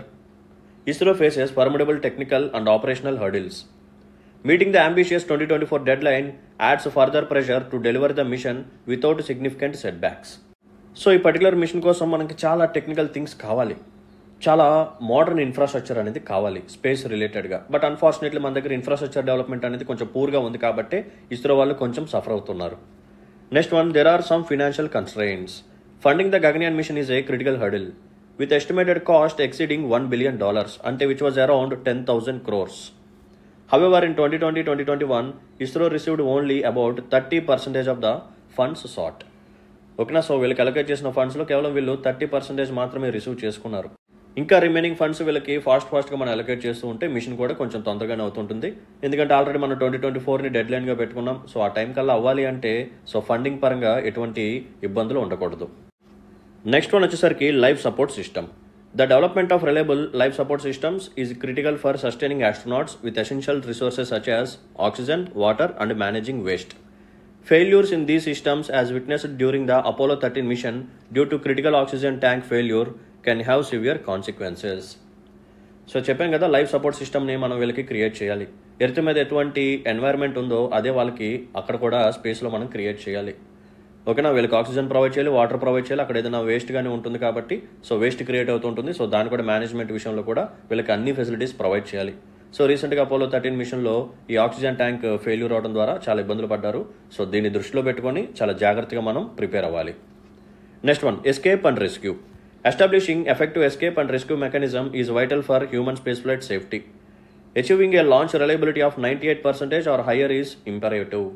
ISRO faces formidable technical and operational hurdles. Meeting the ambitious 2024 deadline adds further pressure to deliver the mission without significant setbacks. So ఈ పర్టికులర్ మిషన్ కోసం మనకి చాలా టెక్నికల్ థింగ్స్ కావాలి, చాలా మోడర్న్ ఇన్ఫ్రాస్ట్రక్చర్ అనేది కావాలి స్పేస్ రిలేటెడ్గా. బట్ అన్ఫార్చునేట్లీ మన దగ్గర ఇన్ఫ్రాస్ట్రక్చర్ డెవలప్మెంట్ అనేది కొంచెం పూర్గా ఉంది కాబట్టి ఇస్రో వాళ్ళు కొంచెం సఫర్ అవుతున్నారు. Next one, there are some financial constraints. Funding the Gaganyaan mission is a critical hurdle, with estimated cost exceeding $1 billion, which was around 10,000 crores. However, in 2020-2021, ISRO received only about 30% of the funds sought. ఓకేనా? సో వీళ్ళకి అలొకేట్ చేసిన ఫండ్స్లో కేవలం వీళ్ళు 30% మాత్రమే రిసీవ్ చేసుకున్నారు. ఇంకా రిమైనింగ్ ఫండ్స్ వీళ్ళకి ఫాస్ట్గా మనం అలొకేట్ చేస్తూ ఉంటే మిషన్ కూడా కొంచెం తొందరగానే అవుతుంటుంది. ఎందుకంటే ఆల్రెడీ మనం 2024ని డెడ్ లైన్గా పెట్టుకున్నాం. సో ఆ టైం కల్లా అవ్వాలి అంటే సో ఫండింగ్ పరంగా ఎటువంటి ఇబ్బందులు ఉండకూడదు. నెక్స్ట్ వన్ వచ్చేసరికి life support system. The development of reliable life support systems is critical for sustaining astronauts with essential resources such as oxygen, water and managing waste. Failures in these systems, as witnessed during the Apollo 13 mission due to critical oxygen tank failure, can have severe consequences. So చెప్పాను కదా, లైఫ్ సపోర్ట్ సిస్టమ్ని మనం వీళ్ళకి క్రియేట్ చేయాలి. ఎర్త్ మీద ఎటువంటి ఎన్వైర్న్మెంట్ ఉందో అదే వాళ్ళకి అక్కడ కూడా స్పేస్లో మనం క్రియేట్ చేయాలి. ఓకేనా, వీళ్ళకి ఆక్సిజన్ ప్రొవైడ్ చేయాలి, వాటర్ ప్రొవైడ్ చేయాలి. అక్కడ ఏదైనా వేస్ట్ కానీ ఉంటుంది కాబట్టి సో వేస్ట్ క్రియేట్ అవుతుంటుంది. సో దాని కూడా మేనేజ్మెంట్ విషయంలో కూడా వీళ్ళకి అన్ని ఫెసిలిటీస్ ప్రొవైడ్ చేయాలి. సో రీసెంట్గా అపోలో 13 మిషన్లో ఈ ఆక్సిజన్ ట్యాంక్ ఫెయిల్యూర్ అవడం ద్వారా చాలా ఇబ్బందులు పడ్డారు. సో దీన్ని దృష్టిలో పెట్టుకొని చాలా జాగ్రత్తగా మనం ప్రిపేర్ అవ్వాలి. Next one, escape and rescue. Establishing effective escape and rescue mechanism is vital for human spaceflight safety. Achieving a launch reliability of 98% or higher is imperative,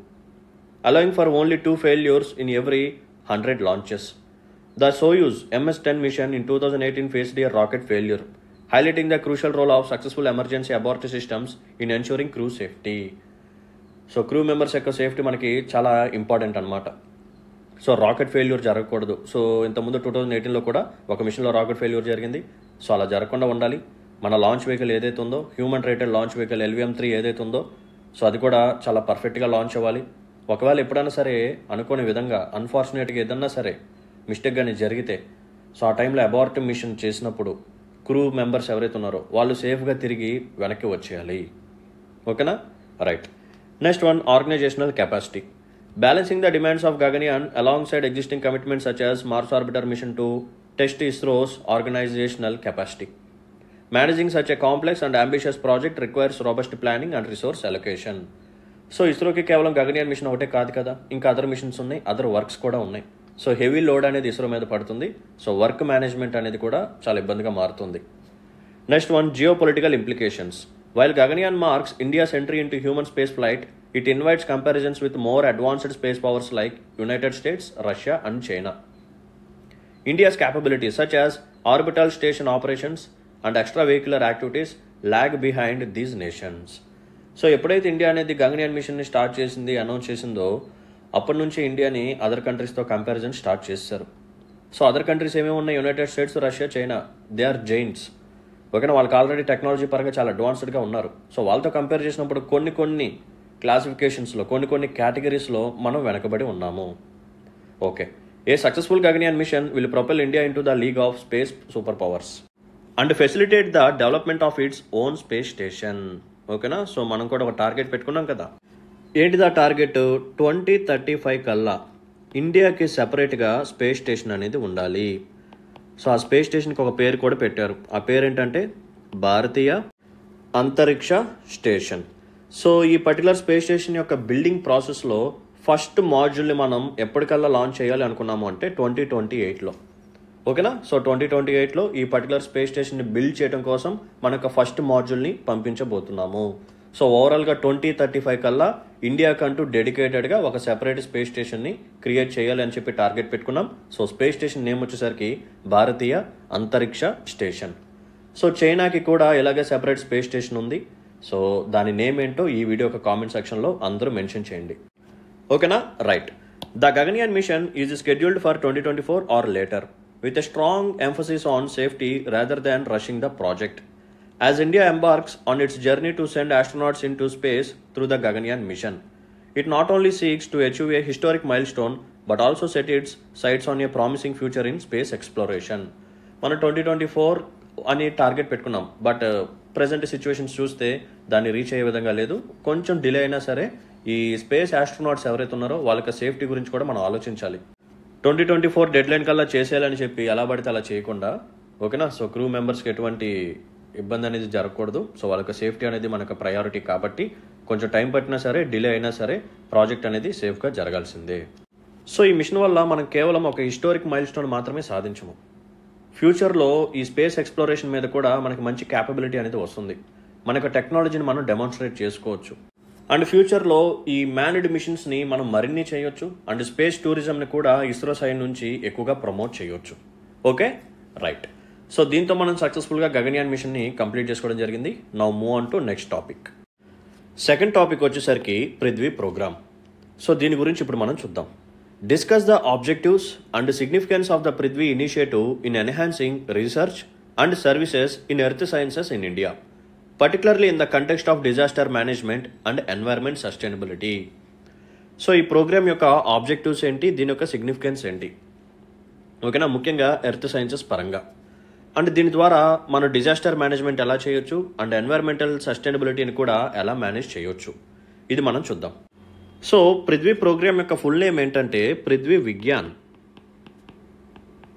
allowing for only 2 failures in every 100 launches. The Soyuz MS-10 mission in 2018 faced a rocket failure, highlighting the crucial role of successful emergency abort systems in ensuring crew safety. So crew members యొక్క సేఫ్టీ మనకి చాలా ఇంపార్టెంట్ అన్నమాట. సో రాకెట్ ఫెయిల్యూర్ జరగకూడదు. సో ఇంతకుముందు 2018లో కూడా ఒక మిషన్లో రాకెట్ ఫెయిల్యూర్ జరిగింది. సో అలా జరగకుండా ఉండాలి. మన లాంచ్ వెహికల్ ఏదైతే ఉందో, human rated launch vehicle LVM-3 ఏదైతే ఉందో, సో అది కూడా చాలా పర్ఫెక్ట్గా లాంచ్ అవ్వాలి. ఒకవేళ ఎప్పుడైనా సరే అనుకోని విధంగా అన్ఫార్చునేట్గా ఏదన్నా సరే మిస్టేక్ కానీ జరిగితే, సో ఆ టైంలో అబార్ట్ మిషన్ చేసినప్పుడు క్రూ మెంబర్స్ ఎవరైతే ఉన్నారో వాళ్ళు సేఫ్గా తిరిగి వెనక్కి వచ్చేయాలి. ఓకేనా, right. Next one, organisational capacity. Balancing the demands of Gaganyaan alongside existing commitments such as Mars Orbiter Mission to test ISRO's organizational capacity. Managing such a complex and ambitious project requires robust planning and resource allocation. So ఇస్రోకి కేవలం గగన్యాన్ మిషన్ ఒకటే కాదు కదా, ఇంకా అదర్ మిషన్స్ ఉన్నాయి, అదర్ వర్క్స్ కూడా ఉన్నాయి. సో హెవీ లోడ్ అనేది ఇస్రో మీద పడుతుంది. సో వర్క్ మేనేజ్మెంట్ అనేది కూడా చాలా ఇబ్బందిగా మారుతుంది. Next one, geo political implications. While Gaganyaan marks India's entry into human space flight, it invites comparisons with more advanced space powers like United States, Russia and China. India's capabilities such as orbital station operations and extravehicular activities lag behind these nations. So ఎప్పుడైతే ఇండియా అనేది గగన్యాన్ మిషన్ని స్టార్ట్ చేసింది, అనౌన్స్ చేసిందో, అప్పటి నుంచి ఇండియాని అదర్ కంట్రీస్తో కంపారిజన్ స్టార్ట్ చేశారు. సో అదర్ కంట్రీస్ ఏమేమి ఉన్నాయి? United States, Russia, China. They are giants. ఓకేనా, వాళ్ళకి ఆల్రెడీ టెక్నాలజీ పరంగా చాలా అడ్వాన్స్డ్గా ఉన్నారు. సో వాళ్ళతో కంపేర్ చేసినప్పుడు కొన్ని క్లాసిఫికేషన్స్లో, కొన్ని కేటగిరీస్లో మనం వెనకబడి ఉన్నాము. Okay, a successful Gaganyaan mission will propel India into the league of space super powers and facilitate the development of its own space station. ఓకేనా, సో మనం కూడా ఒక టార్గెట్ పెట్టుకున్నాం కదా. ఏంటిదా టార్గెట్? 2035 కల్లా ఇండియాకి సెపరేట్గా స్పేస్ స్టేషన్ అనేది ఉండాలి. సో ఆ స్పేస్ స్టేషన్కి ఒక పేరు కూడా పెట్టారు. ఆ పేరు ఏంటంటే భారతీయ అంతరిక్ష స్టేషన్. సో ఈ పర్టికులర్ స్పేస్ స్టేషన్ యొక్క బిల్డింగ్ ప్రాసెస్లో ఫస్ట్ మాడ్యూల్ని మనం ఎప్పటికల్లా లాంచ్ చేయాలి అనుకున్నాము అంటే 2028లో. ఓకేనా, సో 2028లో ఈ పర్టికులర్ స్పేస్ స్టేషన్ని బిల్డ్ చేయడం కోసం మనకు ఫస్ట్ మాడ్యూల్ని పంపించబోతున్నాము. సో ఓవరాల్గా 2035 కల్లా ఇండియాకంటూ డెడికేటెడ్గా ఒక సెపరేట్ స్పేస్ స్టేషన్ని క్రియేట్ చేయాలి అని చెప్పి టార్గెట్ పెట్టుకున్నాం. సో స్పేస్ స్టేషన్ నేమ్ వచ్చేసరికి భారతీయ అంతరిక్ష స్టేషన్. సో చైనాకి కూడా ఇలాగే సెపరేట్ స్పేస్ స్టేషన్ ఉంది. సో దాని నేమ్ ఏంటో ఈ వీడియో ఒక కామెంట్ సెక్షన్లో అందరూ మెన్షన్ చేయండి. ఓకేనా, right. The Gaganyaan mission is scheduled for 2024 or later with a strong emphasis on safety rather than rushing the project. As India embarks on its journey to send astronauts into space through the Gaganyaan mission, it not only seeks to achieve a historic milestone but also set its sights on a promising future in space exploration. మనం 2024 అని టార్గెట్ పెట్టుకున్నాం, బట్ ప్రజెంట్ సిచ్యువేషన్స్ చూస్తే దాన్ని రీచ్ అయ్యే విధంగా లేదు. కొంచెం డిలే అయినా సరే ఈ స్పేస్ ఆస్ట్రోనాట్స్ ఎవరైతే ఉన్నారో వాళ్ళకి సేఫ్టీ గురించి కూడా మనం ఆలోచించాలి. 2024 డెడ్ లైన్ కల్లా చేసేయాలని చెప్పి ఎలా పడితే అలా చేయకుండా, ఓకేనా. సో క్రూ మెంబర్స్కి ఎటువంటి ఇబ్బంది అనేది జరగకూడదు. సో వాళ్ళకి సేఫ్టీ అనేది మనకు ప్రయారిటీ కాబట్టి కొంచెం టైం పట్టినా సరే, డిలే అయినా సరే ప్రాజెక్ట్ అనేది సేఫ్గా జరగాల్సిందే. సో ఈ మిషన్ వల్ల మనం కేవలం ఒక హిస్టారిక్ మైల్ స్టోన్ మాత్రమే సాధించము. ఫ్యూచర్లో ఈ స్పేస్ ఎక్స్ప్లోరేషన్ మీద కూడా మనకి మంచి క్యాపబిలిటీ అనేది వస్తుంది. మనకు టెక్నాలజీని మనం డెమాన్స్ట్రేట్ చేసుకోవచ్చు. అండ్ ఫ్యూచర్లో ఈ మ్యాన్డ్ మిషన్స్ని మనం మరిన్ని చేయొచ్చు. అండ్ స్పేస్ టూరిజంని కూడా ఇస్రో సైడ్ నుంచి ఎక్కువగా ప్రమోట్ చేయొచ్చు. Okay, right. సో దీంతో మనం సక్సెస్ఫుల్గా గగన్యాన్ మిషన్ని కంప్లీట్ చేసుకోవడం జరిగింది. Now move on to next topic. Second topic వచ్చేసరికి పృథ్వీ ప్రోగ్రామ్. సో దీని గురించి ఇప్పుడు మనం చూద్దాం. Discuss the objectives and significance of the Prithvi initiative in enhancing research and services in earth sciences in India, particularly in the context of disaster management and environment sustainability. So ఈ ప్రోగ్రామ్ యొక్క ఆబ్జెక్టివ్స్ ఏంటి, దీని యొక్క సిగ్నిఫికెన్స్ ఏంటి, ఓకేనా, ముఖ్యంగా ఎర్త్ సైన్సెస్ పరంగా. అండ్ దీని ద్వారా మనం డిజాస్టర్ మేనేజ్మెంట్ ఎలా చేయొచ్చు అండ్ ఎన్వైర్మెంటల్ సస్టైనబిలిటీని కూడా ఎలా మేనేజ్ చేయొచ్చు, ఇది మనం చూద్దాం. సో పృథ్వీ ప్రోగ్రామ్ యొక్క ఫుల్ నేమ్ ఏంటంటే పృథ్వీ విజ్ఞాన్,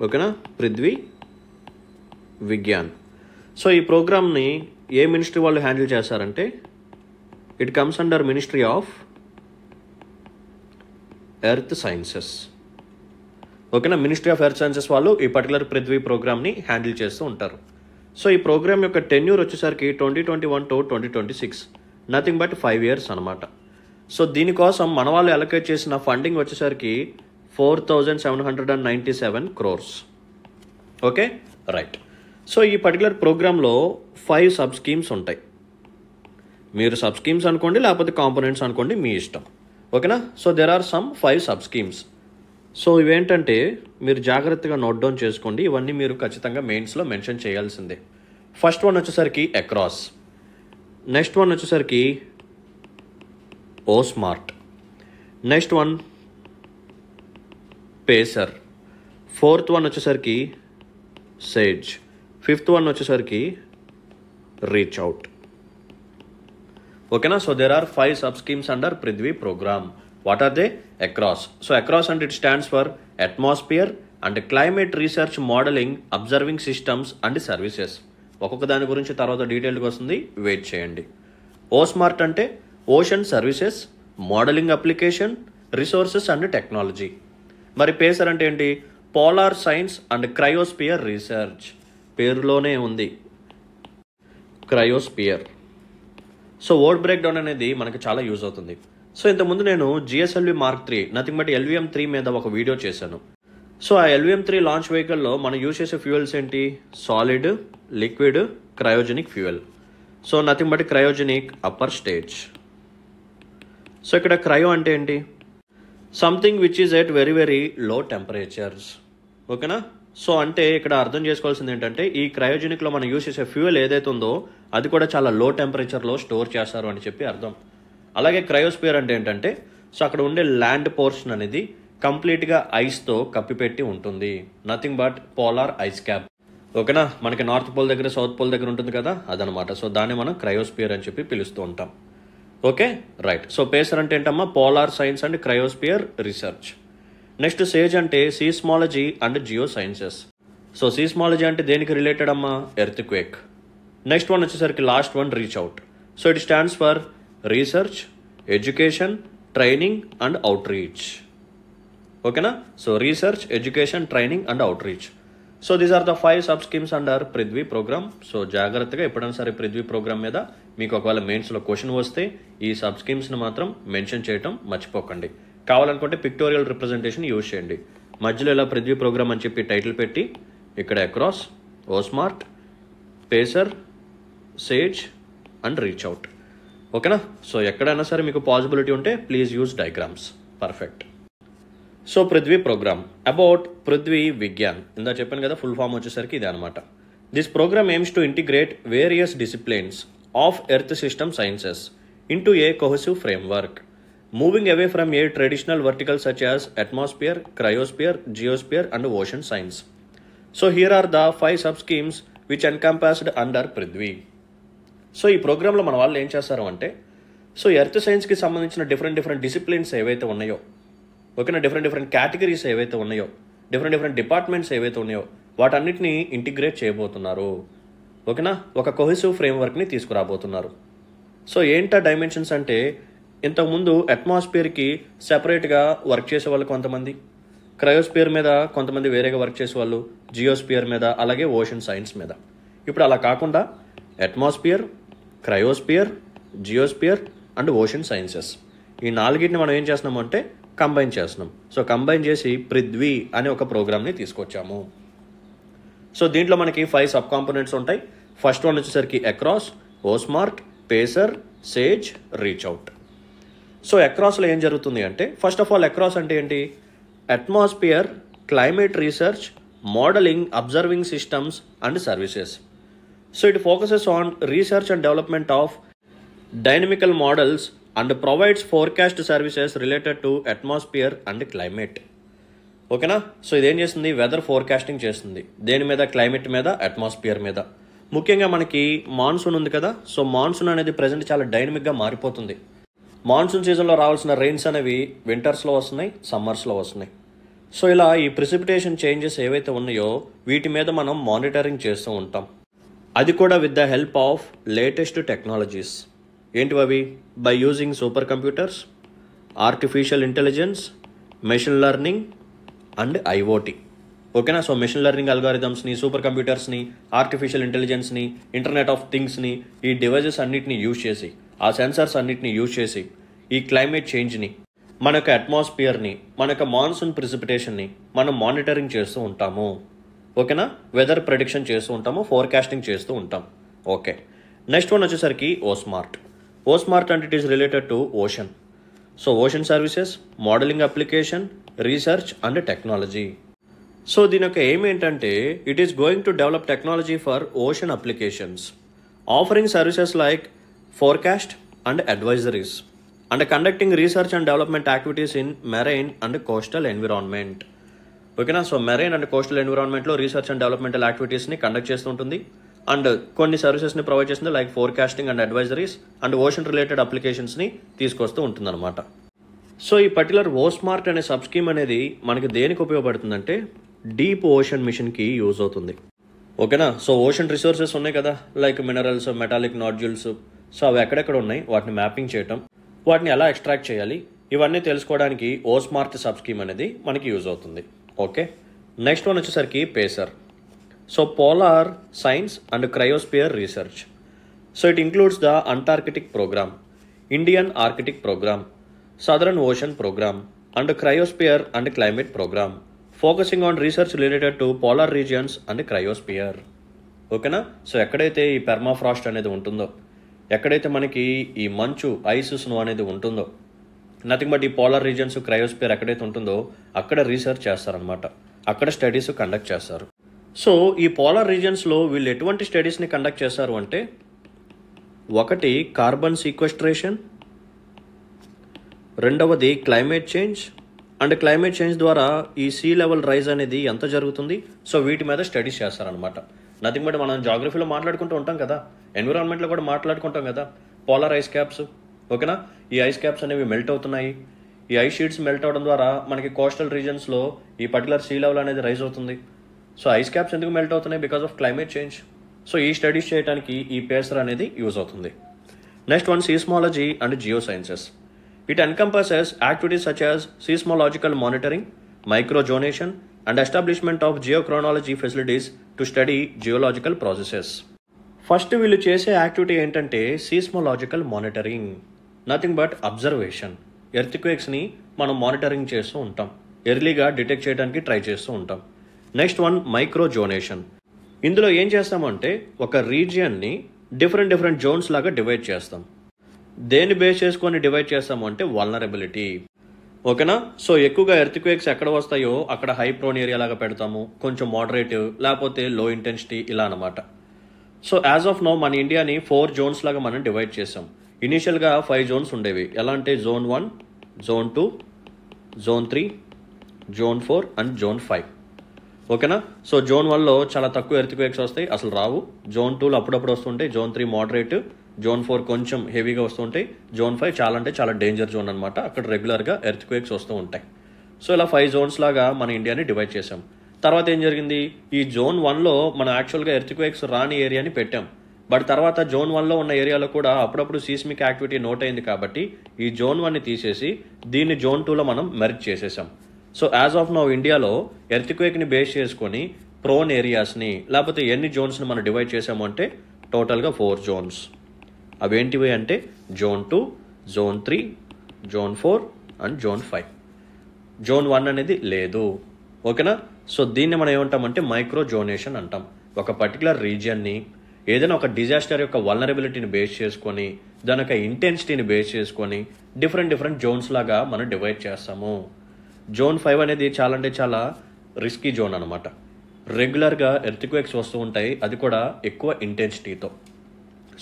ఓకేనా, పృథ్వీ విజ్ఞాన్. సో ఈ ప్రోగ్రామ్ని ఏ మినిస్ట్రీ వాళ్ళు హ్యాండిల్ చేస్తారంటే it comes under ministry of earth sciences, ఓకేనా. మినిస్ట్రీ ఆఫ్ ఎర్త్ సైన్సెస్ వాళ్ళు ఈ పర్టికులర్ పృథ్వీ ప్రోగ్రామ్ని హ్యాండిల్ చేస్తూ ఉంటారు. సో ఈ ప్రోగ్రామ్ యొక్క టెన్యూర్ వచ్చేసరికి 2021 to 2026, నథింగ్ బట్ 5 years అనమాట. సో దీనికోసం మన వాళ్ళు అలొకేట్ చేసిన ఫండింగ్ వచ్చేసరికి 4,797 crores. Okay, right. సో ఈ పర్టికులర్ ప్రోగ్రాంలో 5 సబ్ స్కీమ్స్ ఉంటాయి. మీరు సబ్ స్కీమ్స్ అనుకోండి లేకపోతే కాంపోనెంట్స్ అనుకోండి, మీ ఇష్టం, ఓకేనా. So there are some 5 sub schemes. So ఇవేంటంటే మీరు జాగ్రత్తగా నోట్ డౌన్ చేసుకోండి, ఇవన్నీ మీరు ఖచ్చితంగా మెయిన్స్లో మెన్షన్ చేయాల్సిందే. ఫస్ట్ వన్ వచ్చేసరికి అక్రాస్, నెక్స్ట్ వన్ వచ్చేసరికి O SMART, next one PACER, fourth one వచ్చేసరికి సేజ్, ఫిఫ్త్ వన్ వచ్చేసరికి రీచ్ అవుట్, ఓకేనా. So there are 5 sub schemes under Prithvi program. What are they? ACROSS. So ACROSS అంటే it stands for atmosphere and climate research modelling observing systems and services. ఒక్కొక్క దాని గురించి తర్వాత డీటెయిల్గా వస్తుంది, వెయిట్ చేయండి. ఓ స్మార్ట్ అంటే ocean services, modelling application, resources and technology. మరి పేసర్ అంటే ఏంటి? Polar science and cryosphere research, పేరులోనే ఉంది cryosphere. So word break down అనేది మనకి చాలా యూజ్ అవుతుంది. సో ఇంతకుముందు నేను GSLV Mark 3 nothing but LVM-3 మీద ఒక వీడియో చేశాను. సో ఆ LVM-3 లాంచ్ వెహికల్లో మనం యూజ్ చేసే ఫ్యూయల్స్ ఏంటి? Solid, liquid, cryogenic fuel. So nothing but cryogenic upper stage. So ఇక్కడ క్రయో అంటే ఏంటి? Something which is at very very low temperatures, ఓకేనా. సో అంటే ఇక్కడ అర్థం చేసుకోవాల్సింది ఏంటంటే ఈ క్రయోజెనిక్లో మనం యూజ్ చేసే ఫ్యూయల్ ఏదైతే ఉందో అది కూడా చాలా లో టెంపరేచర్లో స్టోర్ చేస్తారు అని చెప్పి అర్థం. అలాగే క్రయోస్పియర్ అంటే ఏంటంటే సో అక్కడ ఉండే ల్యాండ్ పోర్షన్ అనేది కంప్లీట్గా ఐస్తో కప్పిపెట్టి ఉంటుంది, nothing but polar ice cap, ఓకేనా. మనకి నార్త్ పోల్ దగ్గర సౌత్ పోల్ దగ్గర ఉంటుంది కదా, అదనమాట. సో దాన్ని మనం క్రయోస్పియర్ అని చెప్పి పిలుస్తూ ఉంటాం. Okay, right. సో పేసర్ అంటే ఏంటమ్మా? Polar science and cryosphere research. Next SAGE అంటే seismology and geosciences. So seismology అంటే దేనికి రిలేటెడ్ అమ్మా? Earthquake. నెక్స్ట్ వన్ వచ్చేసరికి last one REACHOUT. So it stands for research, education, training and outreach, ఓకేనా. So research, education, training and outreach. So these are the 5 sub schemes under Prithvi program. So జాగ్రత్తగా ఎప్పుడైనా సరే పృథ్వీ ప్రోగ్రామ్ మీద మీకు ఒకవేళ మెయిన్స్లో క్వశ్చన్ వస్తే ఈ సబ్ స్కీమ్స్ని మాత్రం మెన్షన్ చేయటం మర్చిపోకండి. కావాలనుకుంటే పిక్టోరియల్ రిప్రజెంటేషన్ యూజ్ చేయండి. మధ్యలో ఇలా పృథ్వీ ప్రోగ్రామ్ అని చెప్పి టైటిల్ పెట్టి ఇక్కడ ACROSS, O SMART, PACER, SAGE and REACHOUT, ఓకేనా. సో ఎక్కడైనా సరే మీకు పాసిబిలిటీ ఉంటే please use diagrams, perfect. So Prithvi program about Prithvi Vigyan, ఇందా చెప్పాను కదా, ఫుల్ ఫామ్ వచ్చేసరికి ఇది అనమాట. This program aims to integrate various disciplines of earth system sciences into a cohesive framework, moving away from a traditional vertical such as atmosphere, cryosphere, geosphere and ocean science. So here are the 5 sub schemes which encompassed under Prithvi. So ఈ ప్రోగ్రాంలో మన వాళ్ళు ఏం చేస్తారు అంటే సో ఎర్త్ సైన్స్కి సంబంధించిన డిఫరెంట్ డిసిప్లిన్స్ ఏవైతే ఉన్నాయో, ఓకేనా, డిఫరెంట్ కేటగిరీస్ ఏవైతే ఉన్నాయో, డిఫరెంట్ డిపార్ట్మెంట్స్ ఏవైతే ఉన్నాయో వాటన్నిటిని ఇంటిగ్రేట్ చేయబోతున్నారు, ఓకేనా. ఒక కోహెసివ్ ఫ్రేమ్వర్క్ని తీసుకురాబోతున్నారు. సో ఏంటా డైమెన్షన్స్ అంటే ఇంతకుముందు అట్మాస్ఫియర్కి సెపరేట్గా వర్క్ చేసే వాళ్ళు కొంతమంది, క్రయోస్పియర్ మీద కొంతమంది వేరేగా వర్క్ చేసే వాళ్ళు, జియోస్పియర్ మీద, అలాగే ఓషన్ సైన్స్ మీద. ఇప్పుడు అలా కాకుండా atmosphere, cryosphere, geosphere and ocean sciences ఈ 4టిని మనం ఏం చేస్తున్నాము అంటే కంబైన్ చేస్తున్నాం. సో కంబైన్ చేసి పృథ్వీ అనే ఒక ప్రోగ్రామ్ని తీసుకొచ్చాము. సో దీంట్లో మనకి 5 సబ్ కాంపోనెంట్స్ ఉంటాయి. ఫస్ట్ వన్ వచ్చేసరికి ACROSS, O SMART, PACER, SAGE, REACHOUT. So అక్రాస్లో ఏం జరుగుతుంది అంటే ఫస్ట్ ఆఫ్ ఆల్ అక్రాస్ అంటే ఏంటి? Atmosphere, climate research, modelling observing systems and services. So it focuses on research and development of dynamical models and provides forecast services related to atmosphere and climate. ఓకేనా? సో ఇదేం చేస్తుంది? వెదర్ ఫోర్కాస్టింగ్ చేస్తుంది. దేని మీద? క్లైమేట్ మీద, అట్మాస్ఫియర్ మీద. ముఖ్యంగా మనకి మాన్సూన్ ఉంది కదా, సో మాన్సూన్ అనేది ప్రజెంట్ చాలా డైనమిక్గా మారిపోతుంది. మాన్సూన్ సీజన్లో రావాల్సిన రెయిన్స్ అనేవి వింటర్స్లో వస్తున్నాయి, సమ్మర్స్లో వస్తున్నాయి. సో ఇలా ఈ ప్రిసిపిటేషన్ చేంజెస్ ఏవైతే ఉన్నాయో వీటి మీద మనం మానిటరింగ్ చేస్తూ ఉంటాం. అది కూడా with the help of latest technologies. ఏంటివి? By using super computers, artificial intelligence, machine learning and IoT. ఓకేనా? సో మెషిన్ లెర్నింగ్ అల్గారిథమ్స్ని, సూపర్ కంప్యూటర్స్ని, ఆర్టిఫిషియల్ ఇంటెలిజెన్స్ని, ఇంటర్నెట్ ఆఫ్ థింగ్స్ని, ఈ డివైజెస్ అన్నిటిని యూజ్ చేసి, ఆ సెన్సార్స్ అన్నిటిని యూజ్ చేసి ఈ క్లైమేట్ చేంజ్ని, మనకు అట్మాస్ఫియర్ని, మనకు మాన్సూన్ ప్రిసిపిటేషన్ని మనం మానిటరింగ్ చేస్తూ ఉంటాము. ఓకేనా? వెదర్ ప్రెడిక్షన్ చేస్తూ ఉంటాము, ఫోర్కాస్టింగ్ చేస్తూ ఉంటాం. ఓకే, నెక్స్ట్ వన్ వచ్చేసరికి ఓస్మార్ట్. ఓస్మార్ట్ అంటే it is related to ocean. So ocean services, modelling application, research and technology. So దీని యొక్క ఎయిమ్ ఏంటంటే it is going to develop technology for ocean applications, offering services like forecast and advisories and conducting research and development activities in marine and coastal environment. ఓకేనా? సో మెరైన్ అండ్ కోస్టల్ ఎన్విరాన్మెంట్లో రీసెర్చ్ అండ్ డెవలప్మెంటల్ యాక్టివిటీస్ని కండక్ట్ చేస్తుంటుంది అండ్ కొన్ని సర్వీసెస్ని ప్రొవైడ్ చేస్తుంది like forecasting and advisories and ocean related అప్లికేషన్స్ని తీసుకొస్తూ ఉంటుందన్నమాట. సో ఈ పర్టికులర్ ఓస్మార్ట్ అనే సబ్ స్కీమ్ అనేది మనకి దేనికి ఉపయోగపడుతుందంటే డీప్ ఓషన్ మిషన్కి యూజ్ అవుతుంది. ఓకేనా? సో ఓషన్ రిసోర్సెస్ ఉన్నాయి కదా, like minerals, metallic nodules. So అవి ఎక్కడెక్కడ ఉన్నాయి వాటిని మ్యాపింగ్ చేయటం, వాటిని ఎలా ఎక్స్ట్రాక్ట్ చేయాలి, ఇవన్నీ తెలుసుకోవడానికి ఓస్మార్ట్ సబ్ స్కీమ్ అనేది మనకి యూజ్ అవుతుంది. ఓకే, నెక్స్ట్ వన్ వచ్చేసరికి PACER. So polar science and cryosphere research. So it includes the Antarctic programme, Indian Arctic programme, Southern Ocean programme and cryosphere and climate programme, focusing on research related to polar regions and cryosphere. ఓకేనా? సో ఎక్కడైతే ఈ పెర్మాఫ్రాస్ట్ అనేది ఉంటుందో, ఎక్కడైతే మనకి ఈ మంచు, ఐస్, స్నో అనేది ఉంటుందో, నథింగ్ బట్ ఈ పోలార్ రీజియన్స్, క్రయోస్పియర్ ఎక్కడైతే ఉంటుందో అక్కడ రీసెర్చ్ చేస్తారనమాట, అక్కడ స్టడీస్ కండక్ట్ చేస్తారు. సో ఈ పోలార్ రీజియన్స్లో వీళ్ళు ఎటువంటి స్టడీస్ని కండక్ట్ చేస్తారు అంటే, ఒకటి కార్బన్ సీక్వెస్ట్రేషన్, రెండవది climate change and climate change ద్వారా ఈ సీ లెవెల్ రైజ్ అనేది ఎంత జరుగుతుంది, సో వీటి మీద స్టడీస్ చేస్తారనమాట. నథింగ్ బట్ మనం జాగ్రఫీలో మాట్లాడుకుంటూ ఉంటాం కదా, ఎన్విరాన్మెంట్లో కూడా మాట్లాడుకుంటాం కదా, పోలార్ ఐస్ క్యాప్స్. ఓకేనా? ఈ ఐస్ క్యాప్స్ అనేవి మెల్ట్ అవుతున్నాయి, ఈ ఐస్ షీట్స్ మెల్ట్ అవడం ద్వారా మనకి కోస్టల్ రీజన్స్లో ఈ పర్టికులర్ సీ లెవెల్ అనేది రైజ్ అవుతుంది. సో ఐస్ క్యాప్స్ ఎందుకు మెల్ట్ అవుతున్నాయి? Because of climate change. So ఈ స్టడీస్ చేయడానికి ఈ పేసర్ అనేది యూజ్ అవుతుంది. Next one seismology and geosciences. It encompasses activities such as seismological monitoring, microzonation, and establishment of geochronology facilities to study geological processes. First వీళ్ళు చేసే యాక్టివిటీ ఏంటంటే seismological monitoring, nothing but observation. ఎర్త్క్వేక్స్ని మనం మానిటరింగ్ చేస్తూ ఉంటాం, ఎర్లీగా డిటెక్ట్ చేయడానికి ట్రై చేస్తూ ఉంటాం. Next one microzonation. ఇందులో ఏం చేస్తామంటే ఒక రీజియన్ని డిఫరెంట్ జోన్స్ లాగా డివైడ్ చేస్తాం. దేన్ని బేస్ చేసుకొని డివైడ్ చేస్తాము అంటే వల్నరబిలిటీ. ఓకేనా? సో ఎక్కువగా ఎర్త్క్వేక్స్ ఎక్కడ వస్తాయో అక్కడ హై ప్రోన్ ఏరియా లాగా పెడతాము, కొంచెం మోడరేట్ లేకపోతే లో ఇంటెన్సిటీ ఇలా అనమాట. సో యాజ్ ఆఫ్ నో మన ఇండియాని 4 జోన్స్ లాగా మనం డివైడ్ చేసాం. ఇనీషియల్గా 5 జోన్స్ ఉండేవి. ఎలా అంటే zone 1, zone 2, zone 3, zone 4 and zone 5. ఓకేనా? సో జోన్ 1లో చాలా తక్కువ ఎర్త్క్వేక్స్ వస్తాయి, అసలు రావు. జోన్ 2లో అప్పుడప్పుడు వస్తుంటాయి, జోన్ 3 మోడరేట్, జోన్ 4 కొంచెం హెవీగా వస్తుంటాయి, జోన్ 5 చాలా అంటే చాలా డేంజర్ జోన్ అనమాట, అక్కడ రెగ్యులర్గా ఎర్త్క్వేక్స్ వస్తూ ఉంటాయి. సో ఇలా 5 జోన్స్ లాగా మన ఇండియాని డివైడ్ చేసాం. తర్వాత ఏం జరిగింది, ఈ జోన్ 1లో మనం యాక్చువల్గా ఎర్త్క్వేక్స్ రాని ఏరియాని పెట్టాం. బట్ తర్వాత జోన్ 1లో ఉన్న ఏరియాలో కూడా అప్పుడప్పుడు సీస్మిక్ యాక్టివిటీ నోట్ అయింది కాబట్టి ఈ జోన్ 1ని తీసేసి దీన్ని జోన్ 2లో మనం మెర్జ్ చేసేసాం. సో యాజ్ ఆఫ్ నౌ ఇండియాలో ఎర్త్క్వేక్ని బేస్ చేసుకొని ప్రోన్ ఏరియాస్ని లేకపోతే ఎన్ని జోన్స్ని మనం డివైడ్ చేసాము అంటే టోటల్గా 4 జోన్స్. అవేంటివి అంటే zone 2, zone 3, zone 4 and zone 5. Zone 1 అనేది లేదు. ఓకేనా? సో దీన్ని మనం ఏమంటామంటే మైక్రోజోనేషన్ అంటాం. ఒక పర్టికులర్ రీజియన్ని ఏదైనా ఒక డిజాస్టర్ యొక్క వల్నరబిలిటీని బేస్ చేసుకొని దాని యొక్క ఇంటెన్సిటీని బేస్ చేసుకొని డిఫరెంట్ జోన్స్ లాగా మనం డివైడ్ చేస్తాము. జోన్ 5 అనేది చాలా అంటే చాలా రిస్కీ జోన్ అనమాట. రెగ్యులర్గా ఎర్త్క్వేక్స్ వస్తూ ఉంటాయి, అది కూడా ఎక్కువ ఇంటెన్సిటీతో.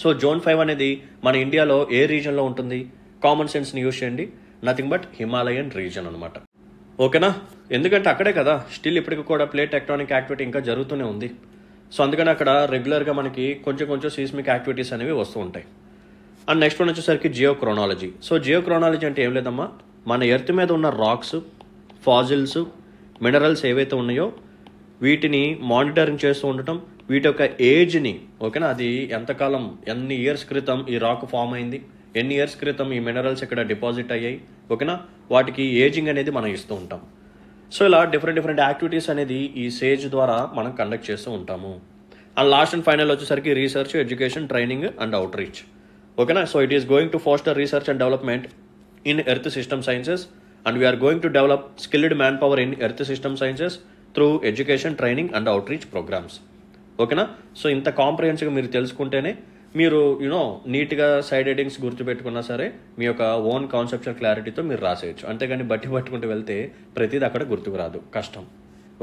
సో జోన్ 5 అనేది మన ఇండియాలో ఏ రీజన్లో ఉంటుంది? కామన్ సెన్స్ని యూజ్ చేయండి. నథింగ్ బట్ హిమాలయన్ రీజన్ అనమాట. ఓకేనా? ఎందుకంటే అక్కడే కదా స్టిల్ ఇప్పటికి కూడా ప్లేట్ టెక్టానిక్ యాక్టివిటీ ఇంకా జరుగుతూనే ఉంది. సో అందుకని అక్కడ రెగ్యులర్గా మనకి కొంచెం సీస్మిక్ యాక్టివిటీస్ అనేవి వస్తూ ఉంటాయి. అండ్ నెక్స్ట్ వన్ వచ్చేసరికి జియోక్రోనాలజీ. సో జియోక్రోనాలజీ అంటే ఏం లేదమ్మా, మన ఎర్త్ మీద ఉన్న రాక్స్, ఫాజిల్స్, మినరల్స్ ఏవైతే ఉన్నాయో వీటిని మానిటరింగ్ చేస్తూ ఉండటం, వీటి యొక్క ఏజ్ని, ఓకేనా, అది ఎంతకాలం, ఎన్ని ఇయర్స్ క్రితం ఈ రాక్ ఫామ్ అయింది, ఎన్ని ఇయర్స్ క్రితం ఈ మినరల్స్ ఇక్కడ డిపాజిట్ అయ్యాయి, ఓకేనా, వాటికి ఏజింగ్ అనేది మనం ఇస్తూ ఉంటాం. సో ఇలా డిఫరెంట్ యాక్టివిటీస్ అనేది ఈ సేజ్ ద్వారా మనం కండక్ట్ చేస్తూ ఉంటాము. అండ్ లాస్ట్ అండ్ ఫైనల్ వచ్చేసరికి research, education, training and outreach. ఓకేనా? So it is going to foster research and development in earth system sciences and we're going to develop skilled manpower in earth system sciences through education, training and outreach programs. ఓకేనా? సో ఇంత కాంప్రహెన్సివ్గా మీరు తెలుసుకుంటేనే మీరు నీట్గా సైడ్ హెడ్డింగ్స్ గుర్తుపెట్టుకున్నా సరే మీ యొక్క ఓన్ కాన్సెప్చువల్ క్లారిటీతో మీరు రాసేయచ్చు. అంతేగాని పట్టుకుంటూ వెళ్తే ప్రతిదీ అక్కడ గుర్తుకు రాదు, కష్టం.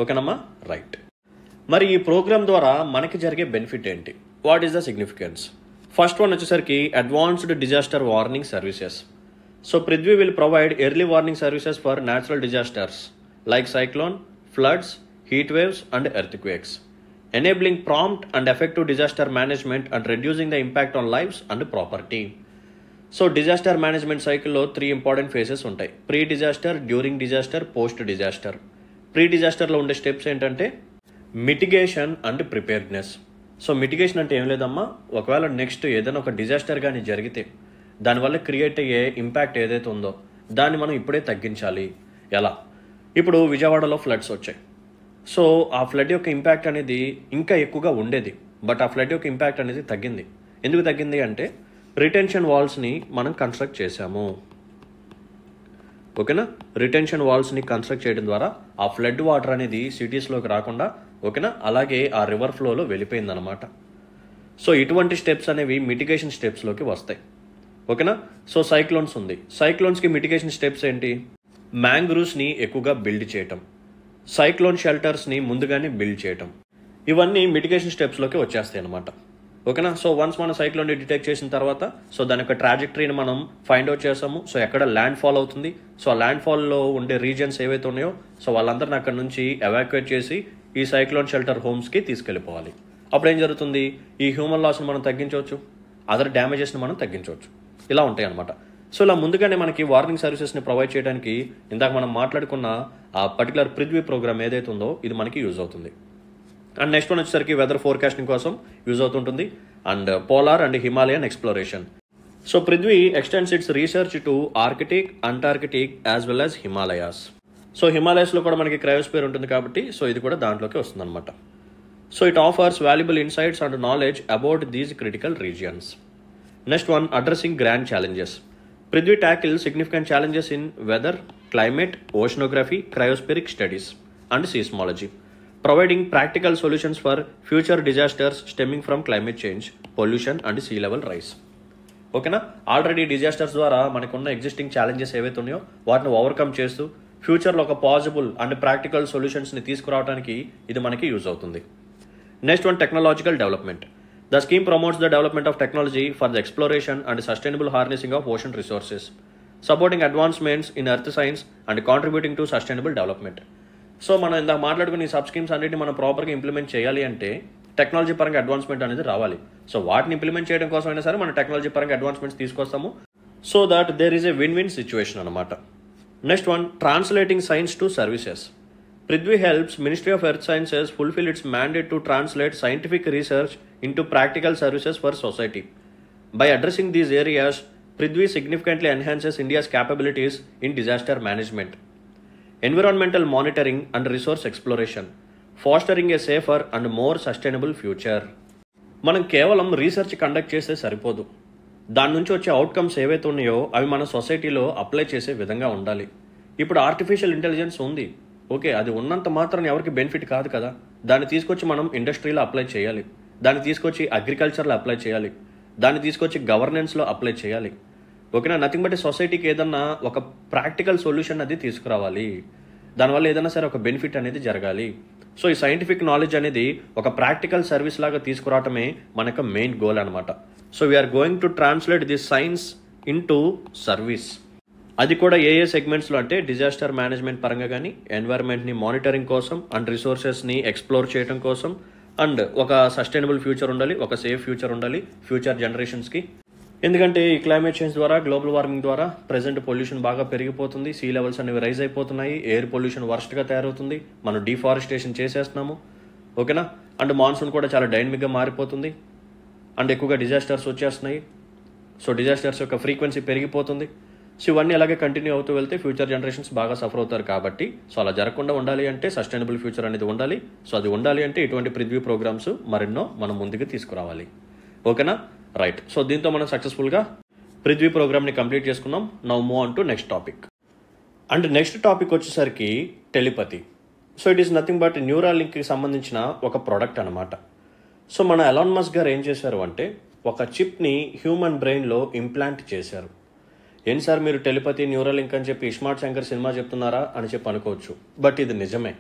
ఓకేనమ్మా? రైట్. మరి ఈ ప్రోగ్రామ్ ద్వారా మనకి జరిగే బెనిఫిట్ ఏంటి? What is the significance? First one వచ్చేసరికి advanced disaster warning services. So Prithvi will provide early warning services for natural disasters like cyclone, floods, heat waves and earthquakes, enabling prompt and effective disaster management and reducing the impact on lives and property. So disaster management సైకిల్లో 3 ఇంపార్టెంట్ ఫేసెస్ ఉంటాయి: pre disaster, during disaster, post disaster. Pre డిజాస్టర్లో ఉండే స్టెప్స్ ఏంటంటే mitigation and preparedness. So mitigation అంటే ఏం లేదమ్మా, ఒకవేళ నెక్స్ట్ ఏదైనా ఒక డిజాస్టర్ కానీ జరిగితే దానివల్ల క్రియేట్ అయ్యే ఇంపాక్ట్ ఏదైతే ఉందో దాన్ని మనం ఇప్పుడే తగ్గించాలి. ఎలా? ఇప్పుడు విజయవాడలో ఫ్లడ్స్ వచ్చాయి. సో ఆ ఫ్లడ్ యొక్క ఇంపాక్ట్ అనేది ఇంకా ఎక్కువగా ఉండేది, బట్ ఆ ఫ్లడ్ యొక్క ఇంపాక్ట్ అనేది తగ్గింది. ఎందుకు తగ్గింది అంటే రిటెన్షన్ వాల్స్ని మనం కన్స్ట్రక్ట్ చేశాము. ఓకేనా? రిటెన్షన్ వాల్స్ని కన్స్ట్రక్ట్ చేయడం ద్వారా ఆ ఫ్లడ్ వాటర్ అనేది సిటీస్లోకి రాకుండా, ఓకేనా, అలాగే ఆ రివర్ ఫ్లోలో వెళ్ళిపోయిందనమాట. సో ఇటువంటి స్టెప్స్ అనేవి మిటిగేషన్ స్టెప్స్లోకి వస్తాయి. ఓకేనా? సో సైక్లోన్స్ ఉంది. సైక్లోన్స్కి మిటిగేషన్ స్టెప్స్ ఏంటి? మ్యాంగ్రూవ్స్ని ఎక్కువగా బిల్డ్ చేయటం, సైక్లోన్ షెల్టర్స్ని ముందుగానే బిల్డ్ చేయటం, ఇవన్నీ మిటిగేషన్ స్టెప్స్లోకి వచ్చేస్తాయి అనమాట. ఓకేనా? సో వన్స్ మనం సైక్లోన్ని డిటెక్ట్ చేసిన తర్వాత సో దాని యొక్క ట్రాజెక్టరీని మనం ఫైండ్ అవుట్ చేస్తాము. సో ఎక్కడ ల్యాండ్ ఫాల్ అవుతుంది, సో ఆ ల్యాండ్ ఫాల్లో ఉండే రీజన్స్ ఏవైతే ఉన్నాయో సో వాళ్ళందరిని అక్కడ నుంచి ఎవాక్యుయేట్ చేసి ఈ సైక్లోన్ షెల్టర్ హోమ్స్కి తీసుకెళ్ళిపోవాలి. అప్పుడు ఏం జరుగుతుంది? ఈ హ్యూమన్ లాస్ని మనం తగ్గించవచ్చు, అదర్ డ్యామేజెస్ని మనం తగ్గించవచ్చు. ఇలా ఉంటాయి అనమాట. సో ఇలా ముందుగానే మనకి వార్నింగ్ సర్వీసెస్ని ప్రొవైడ్ చేయడానికి ఇందాక మనం మాట్లాడుకున్న ఆ పర్టికులర్ పృథ్వీ ప్రోగ్రామ్ ఏదైతే ఉందో ఇది మనకి యూజ్ అవుతుంది. అండ్ నెక్స్ట్ వన్ వచ్చేసరికి వెదర్ ఫోర్కాస్టింగ్ కోసం యూజ్ అవుతుంటుంది and polar and Himalayan exploration. So Prithvi extends its research to Arctic, Antarctic as well as Himalayas. So హిమాలయస్లో కూడా మనకి క్రయోస్పియర్ ఉంటుంది కాబట్టి సో ఇది కూడా దాంట్లోకి వస్తుంది అనమాట. So it offers valuable insights and knowledge about these critical regions. Next one addressing grand challenges. Prithvi tackles significant challenges in weather, climate, oceanography, cryospheric studies, and seismology, providing practical solutions for future disasters stemming from climate change, pollution, and sea level rise. ఓకేనా? ఆల్రెడీ డిజాస్టర్స్ ద్వారా మనకున్న ఎగ్జిస్టింగ్ ఛాలెంజెస్ ఏవైతే ఉన్నాయో వాటిని ఓవర్కమ్ చేస్తూ ఫ్యూచర్లో ఒక పాసిబుల్ అండ్ ప్రాక్టికల్ సొల్యూషన్స్ని తీసుకురావడానికి ఇది మనకి యూజ్ అవుతుంది. Next one technological development. The scheme promotes the development of technology for the exploration and sustainable harnessing of ocean resources, supporting advancements in earth science and contributing to sustainable development. So మనం ఇందాక మాట్లాడుకున్న ఈ సబ్ స్కీమ్స్ అన్నిటిని మనం ప్రాపర్గా ఇంప్లిమెంట్ చేయాలి అంటే టెక్నాలజీ పరంగా అడ్వాన్స్మెంట్ అనేది రావాలి. సో వాటిని ఇంప్లిమెంట్ చేయడం కోసం అయినా సరే మనం టెక్నాలజీ పరంగా అడ్వాన్స్మెంట్స్ తీసుకొస్తాము so that there is a win win situation అనమాట. Next one translating science to services. Prithvi helps Ministry of Earth Sciences fulfill its mandate to translate scientific research into practical services for society. By addressing these areas, Prithvi significantly enhances India's capabilities in disaster management, environmental monitoring and resource exploration, fostering a safer and more sustainable future. మనం కేవలం రీసెర్చ్ కండక్ట్ చేస్తే సరిపోదు, దాని నుంచి వచ్చే అవుట్కమ్స్ ఏవైతే ఉన్నాయో అవి మన సొసైటీలో అప్లై చేసే విధంగా ఉండాలి. ఇప్పుడు ఆర్టిఫిషియల్ ఇంటెలిజెన్స్ ఉంది, ఓకే, అది ఉన్నంత మాత్రం ఎవరికి బెనిఫిట్ కాదు కదా. దాన్ని తీసుకొచ్చి మనం ఇండస్ట్రీలో అప్లై చేయాలి, దాన్ని తీసుకొచ్చి అగ్రికల్చర్లో అప్లై చేయాలి, దాన్ని తీసుకొచ్చి గవర్నెన్స్లో అప్లై చేయాలి. ఓకేనా? నథింగ్ బట్ సొసైటీకి ఏదన్నా ఒక ప్రాక్టికల్ సొల్యూషన్ అది తీసుకురావాలి, దానివల్ల ఏదైనా సరే ఒక బెనిఫిట్ అనేది జరగాలి. సో ఈ సైంటిఫిక్ నాలెడ్జ్ అనేది ఒక ప్రాక్టికల్ సర్వీస్ లాగా తీసుకురావటమే మనకు మెయిన్ గోల్ అనమాట. So we are going to translate this science into service. అది కూడా ఏ సెగ్మెంట్స్లో అంటే డిజాస్టర్ మేనేజ్మెంట్ పరంగా కానీ, ఎన్వైర్న్మెంట్ని మానిటరింగ్ కోసం అండ్ రిసోర్సెస్ని ఎక్స్ప్లోర్ చేయడం కోసం, అండ్ ఒక సస్టైనబుల్ ఫ్యూచర్ ఉండాలి, ఒక సేఫ్ ఫ్యూచర్ ఉండాలి ఫ్యూచర్ జనరేషన్స్కి. ఎందుకంటే ఈ క్లైమేట్ చేంజ్ ద్వారా, గ్లోబల్ వార్మింగ్ ద్వారా ప్రజెంట్ పొల్యూషన్ బాగా పెరిగిపోతుంది, సీ లెవెల్స్ అనేవి రైజ్ అయిపోతున్నాయి, ఎయిర్ పొల్యూషన్ వర్స్ట్గా తయారవుతుంది, మనం డిఫారెస్టేషన్ చేసేస్తున్నాము, ఓకేనా. అండ్ మాన్సూన్ కూడా చాలా డైనమిక్గా మారిపోతుంది, అండ్ ఎక్కువగా డిజాస్టర్స్ వచ్చేస్తున్నాయి. సో డిజాస్టర్స్ యొక్క ఫ్రీక్వెన్సీ పెరిగిపోతుంది. సో ఇవన్నీ అలాగే కంటిన్యూ అవుతూ వెళ్తే ఫ్యూచర్ జనరేషన్స్ బాగా సఫర్ అవుతారు. కాబట్టి సో అలా జరగకుండా ఉండాలి అంటే సస్టైనబుల్ ఫ్యూచర్ అనేది ఉండాలి. సో అది ఉండాలి అంటే ఇటువంటి పృథ్వీ ప్రోగ్రామ్స్ మరెన్నో మనం ముందుకు తీసుకురావాలి, ఓకేనా. రైట్. సో దీంతో మనం సక్సెస్ఫుల్గా పృథ్వీ ప్రోగ్రామ్ని కంప్లీట్ చేసుకున్నాం. Now move on to next topic. And next topic వచ్చేసరికి telepathy. So it is nothing but న్యూరాలింక్కి సంబంధించిన ఒక ప్రోడక్ట్ అనమాట. సో మన ఎలాన్ మస్క్ గారు ఏం చేశారు అంటే ఒక చిప్ని హ్యూమన్ బ్రెయిన్లో ఇంప్లాంట్ చేశారు. ఏంటి సార్ మీరు టెలిపతి న్యూరాలింక్ అని చెప్పి ఇస్మార్ట్ శంకర్ సినిమా చెప్తున్నారా అని చెప్పి అనుకోవచ్చు, బట్ ఇది నిజమే,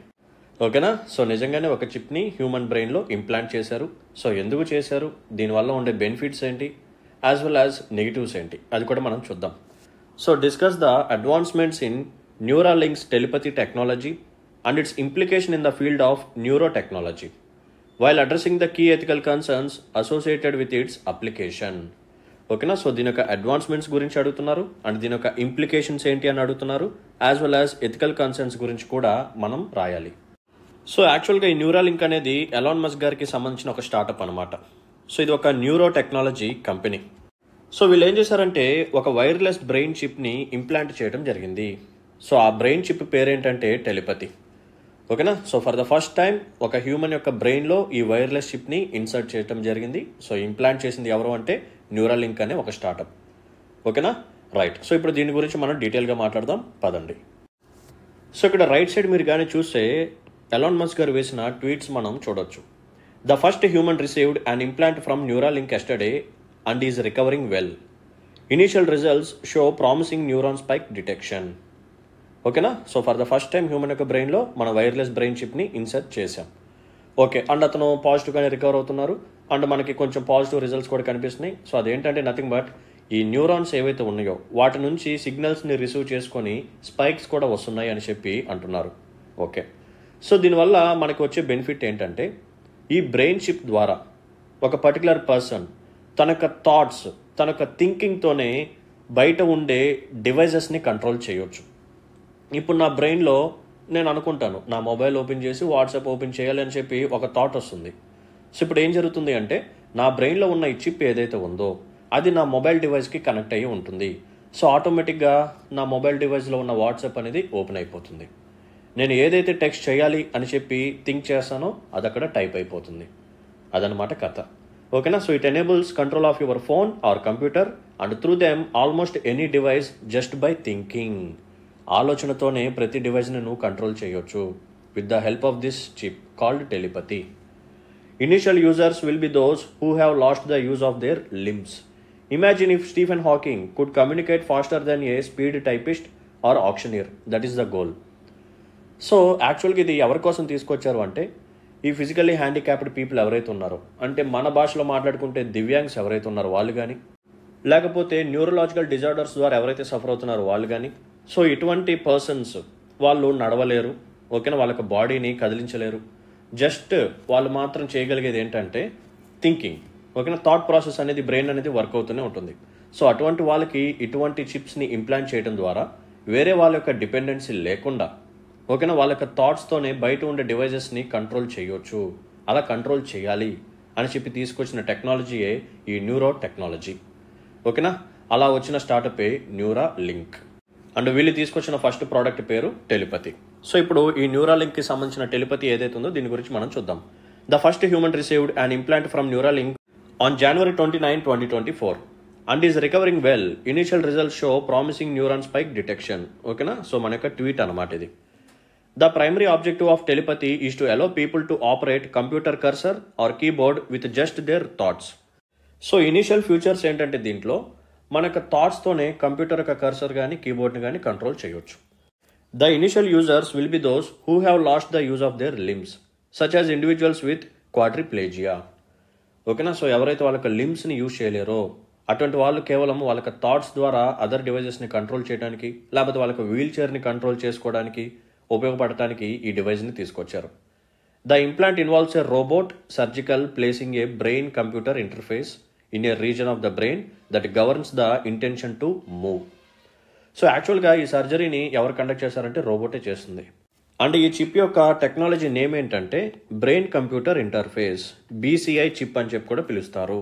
ఓకేనా. సో నిజంగానే ఒక చిప్ని హ్యూమన్ బ్రెయిన్లో ఇంప్లాంట్ చేశారు. సో ఎందుకు చేశారు, దీనివల్ల ఉండే బెనిఫిట్స్ ఏంటి, యాజ్ వెల్ యాజ్ నెగిటివ్స్ ఏంటి, అది కూడా మనం చూద్దాం. So discuss the advancements in Neuralink's telepathy technology and its implication in the field of neuro technology while addressing the key ethical concerns associated with its application, ఓకేనా. సో దీని యొక్క అడ్వాన్స్మెంట్స్ గురించి అడుగుతున్నారు, అండ్ దీని యొక్క ఇంప్లికేషన్స్ ఏంటి అని అడుగుతున్నారు, as well as ethical concerns గురించి కూడా మనం రాయాలి. సో యాక్చువల్గా ఈ న్యూరాలింక్ అనేది ఎలాన్ మస్క్ గారికి సంబంధించిన ఒక స్టార్టప్ అనమాట. సో ఇది ఒక న్యూరో టెక్నాలజీ కంపెనీ. సో వీళ్ళు ఏం చేశారంటే ఒక వైర్లెస్ బ్రెయిన్ చిప్ని ఇంప్లాంట్ చేయడం జరిగింది. సో ఆ బ్రెయిన్ చిప్ పేరేంటంటే టెలిపతి, ఓకేనా. So for the first time ఒక హ్యూమన్ యొక్క బ్రెయిన్లో ఈ వైర్లెస్ చిప్ని ఇన్సర్ట్ చేయడం జరిగింది. సో ఇంప్లాంట్ చేసింది ఎవరు అంటే న్యూరాలింక్ అనే ఒక స్టార్టప్, ఓకేనా. రైట్. సో ఇప్పుడు దీని గురించి మనం డీటెయిల్గా మాట్లాడదాం, పదండి. సో ఇక్కడ రైట్ సైడ్ మీరు కానీ చూస్తే ఎలాన్ మస్క్ గారు వేసిన ట్వీట్స్ మనం చూడొచ్చు. The first human received an implant from Neuralink yesterday and is recovering well. Initial results show promising neuron spike detection, ఓకేనా. So for the first time human యొక్క బ్రెయిన్లో మన వైర్లెస్ బ్రెయిన్ చిప్ని ఇన్సర్ట్ చేశాం, ఓకే. అండ్ అతను పాజిటివ్గానే రికవర్ అవుతున్నారు, అండ్ మనకి కొంచెం పాజిటివ్ రిజల్ట్స్ కూడా కనిపిస్తున్నాయి. సో అదేంటంటే నథింగ్ బట్ ఈ న్యూరాన్స్ ఏవైతే ఉన్నాయో వాటి నుంచి సిగ్నల్స్ని రిసీవ్ చేసుకొని స్పైక్స్ కూడా వస్తున్నాయి అని చెప్పి అంటున్నారు, ఓకే. సో దీనివల్ల మనకు వచ్చే బెనిఫిట్ ఏంటంటే ఈ బ్రెయిన్ చిప్ ద్వారా ఒక పర్టికులర్ పర్సన్ తన యొక్క థాట్స్, తన యొక్క థింకింగ్తోనే బయట ఉండే డివైజెస్ని కంట్రోల్ చేయొచ్చు. ఇప్పుడు నా బ్రెయిన్లో నేను అనుకుంటాను నా మొబైల్ ఓపెన్ చేసి వాట్సాప్ ఓపెన్ చేయాలి అని చెప్పి ఒక థాట్ వస్తుంది. సో ఇప్పుడు ఏం జరుగుతుంది అంటే నా బ్రెయిన్లో ఉన్న ఈ చిప్ ఏదైతే ఉందో అది నా మొబైల్ డివైస్కి కనెక్ట్ అయ్యి ఉంటుంది. సో ఆటోమేటిక్గా నా మొబైల్ డివైస్లో ఉన్న వాట్సాప్ అనేది ఓపెన్ అయిపోతుంది. నేను ఏదైతే టెక్స్ట్ చేయాలి అని చెప్పి థింక్ చేస్తానో అది అక్కడ టైప్ అయిపోతుంది. అదనమాట కథ, ఓకేనా. So it enables control of your phone or computer and through them almost any device just by thinking. ఆలోచనతోనే ప్రతి డివైస్ని నువ్వు కంట్రోల్ చేయొచ్చు with the help of this chip called telepathy. Initial users will be those who have lost the use of their limbs. Imagine if Stephen Hawking could communicate faster than a speed typist or auctioneer. That is the goal. So యాక్చువల్గా ఇది ఎవరి కోసం తీసుకొచ్చారు అంటే ఈ ఫిజికల్లీ హ్యాండిక్యాప్డ్ పీపుల్ ఎవరైతే ఉన్నారో, అంటే మన భాషలో మాట్లాడుకుంటే దివ్యాంగ్స్ ఎవరైతే ఉన్నారో వాళ్ళు కానీ, లేకపోతే న్యూరలాజికల్ డిజార్డర్స్ ద్వారా ఎవరైతే సఫర్ అవుతున్నారో వాళ్ళు కానీ. సో ఇటువంటి పర్సన్స్ వాళ్ళు నడవలేరు, ఓకేనా, వాళ్ళకి బాడీని కదిలించలేరు, జస్ట్ వాళ్ళు మాత్రం చేయగలిగేది ఏంటంటే థింకింగ్, ఓకేనా. థాట్ ప్రాసెస్ అనేది బ్రెయిన్ అనేది వర్క్ అవుతూనే ఉంటుంది. సో అటువంటి వాళ్ళకి ఇటువంటి చిప్స్ని ఇంప్లాంట్ చేయడం ద్వారా వేరే వాళ్ళ యొక్క డిపెండెన్సీ లేకుండా, ఓకేనా, వాళ్ళ యొక్క థాట్స్తోనే బయట ఉండే డివైజెస్ని కంట్రోల్ చేయొచ్చు. అలా కంట్రోల్ చేయాలి అని చెప్పి తీసుకొచ్చిన టెక్నాలజీయే ఈ న్యూరో టెక్నాలజీ, ఓకేనా. అలా వచ్చిన స్టార్టపే న్యూరాలింక్. అండ్ వీళ్ళు తీసుకొచ్చిన ఫస్ట్ ప్రోడక్ట్ పేరు టెలిపతి. సో ఇప్పుడు ఈ న్యూరాలింక్కి సంబంధించిన టెలిపతి ఏదైతే ఉందో దీని గురించి మనం చూద్దాం. The first human received an implant from Neuralink on January 29, 2024 and is recovering well. Initial results show promising neuron spike detection, ఓకేనా. సో మన యొక్క ట్వీట్ అనమాట ఇది. The primary objective of telepathy is to allow people to operate computer cursor or keyboard with just their thoughts. So initial futures ఏంటంటే దీంట్లో మన యొక్క థాట్స్తోనే కంప్యూటర్ యొక్క కర్సర్ కానీ కీబోర్డ్ని కానీ కంట్రోల్ చేయొచ్చు. The initial users will be those who have lost the use of their limbs such as individuals with quadriplegia, ఓకేనా. సో ఎవరైతే వాళ్ళ యొక్క లిమ్స్ని యూజ్ చేయలేరో అటువంటి వాళ్ళు కేవలం వాళ్ళకి థాట్స్ ద్వారా అదర్ డివైజెస్ని కంట్రోల్ చేయడానికి, లేకపోతే వాళ్ళకి వీల్ చైర్ని కంట్రోల్ చేసుకోవడానికి ఉపయోగపడటానికి ఈ డివైజ్ని తీసుకొచ్చారు. The implant involves a robot surgical placing A brain computer interface in a reason of the brain that governs the intention to move. So యాక్చువల్గా ఈ సర్జరీని ఎవరు కండక్ట్ చేశారంటే రోబోటే చేస్తుంది. అండ్ ఈ చిప్ యొక్క టెక్నాలజీ నేమ్ ఏంటంటే brain computer interface, BCI chip అని చెప్పి కూడా పిలుస్తారు.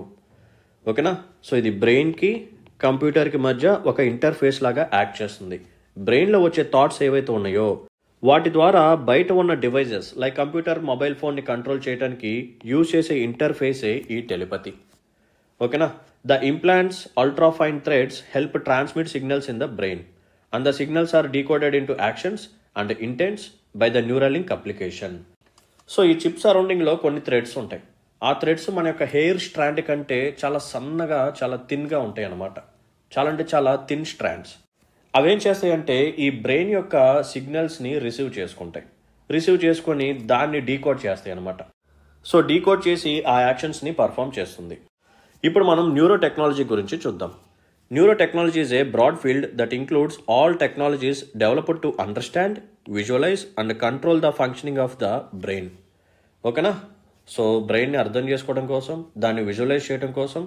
ఓకేనా. సో ఇది బ్రెయిన్కి కంప్యూటర్కి మధ్య ఒక ఇంటర్ఫేస్ లాగా యాక్ట్ చేస్తుంది. బ్రెయిన్లో వచ్చే థాట్స్ ఏవైతే ఉన్నాయో వాటి ద్వారా బయట ఉన్న డివైజెస్ లైక్ కంప్యూటర్, మొబైల్ ఫోన్ని కంట్రోల్ చేయడానికి యూజ్ చేసే ఇంటర్ఫేసే ఈ టెలిపతి. ఓకేనా. The implants ultrafine threads help transmit signals in the brain and the signals are decoded into actions and intents by the Neuralink application. So ఈ చిప్ సరౌండింగ్లో కొన్ని థ్రెడ్స్ ఉంటాయి. ఆ థ్రెడ్స్ మన యొక్క హెయిర్ స్ట్రాండ్ కంటే చాలా సన్నగా, చాలా థిన్గా ఉంటాయి అన్నమాట. చాలా అంటే చాలా థిన్ స్ట్రాండ్స్. అవేం చేస్తాయంటే ఈ బ్రెయిన్ యొక్క సిగ్నల్స్ని రిసీవ్ చేసుకుంటాయి. రిసీవ్ చేసుకొని దాన్ని డీకోడ్ చేస్తాయి అన్నమాట. సో డీకోడ్ చేసి ఆ యాక్షన్స్ని పర్ఫామ్ చేస్తుంది. ఇప్పుడు మనం న్యూరో టెక్నాలజీ గురించి చూద్దాం. Neuro technology is a broad field that includes all technologies developed to understand, visualise and control the functioning of the brain. ఓకేనా. సో బ్రెయిన్ని అర్థం చేసుకోవడం కోసం, దాన్ని విజువలైజ్ చేయడం కోసం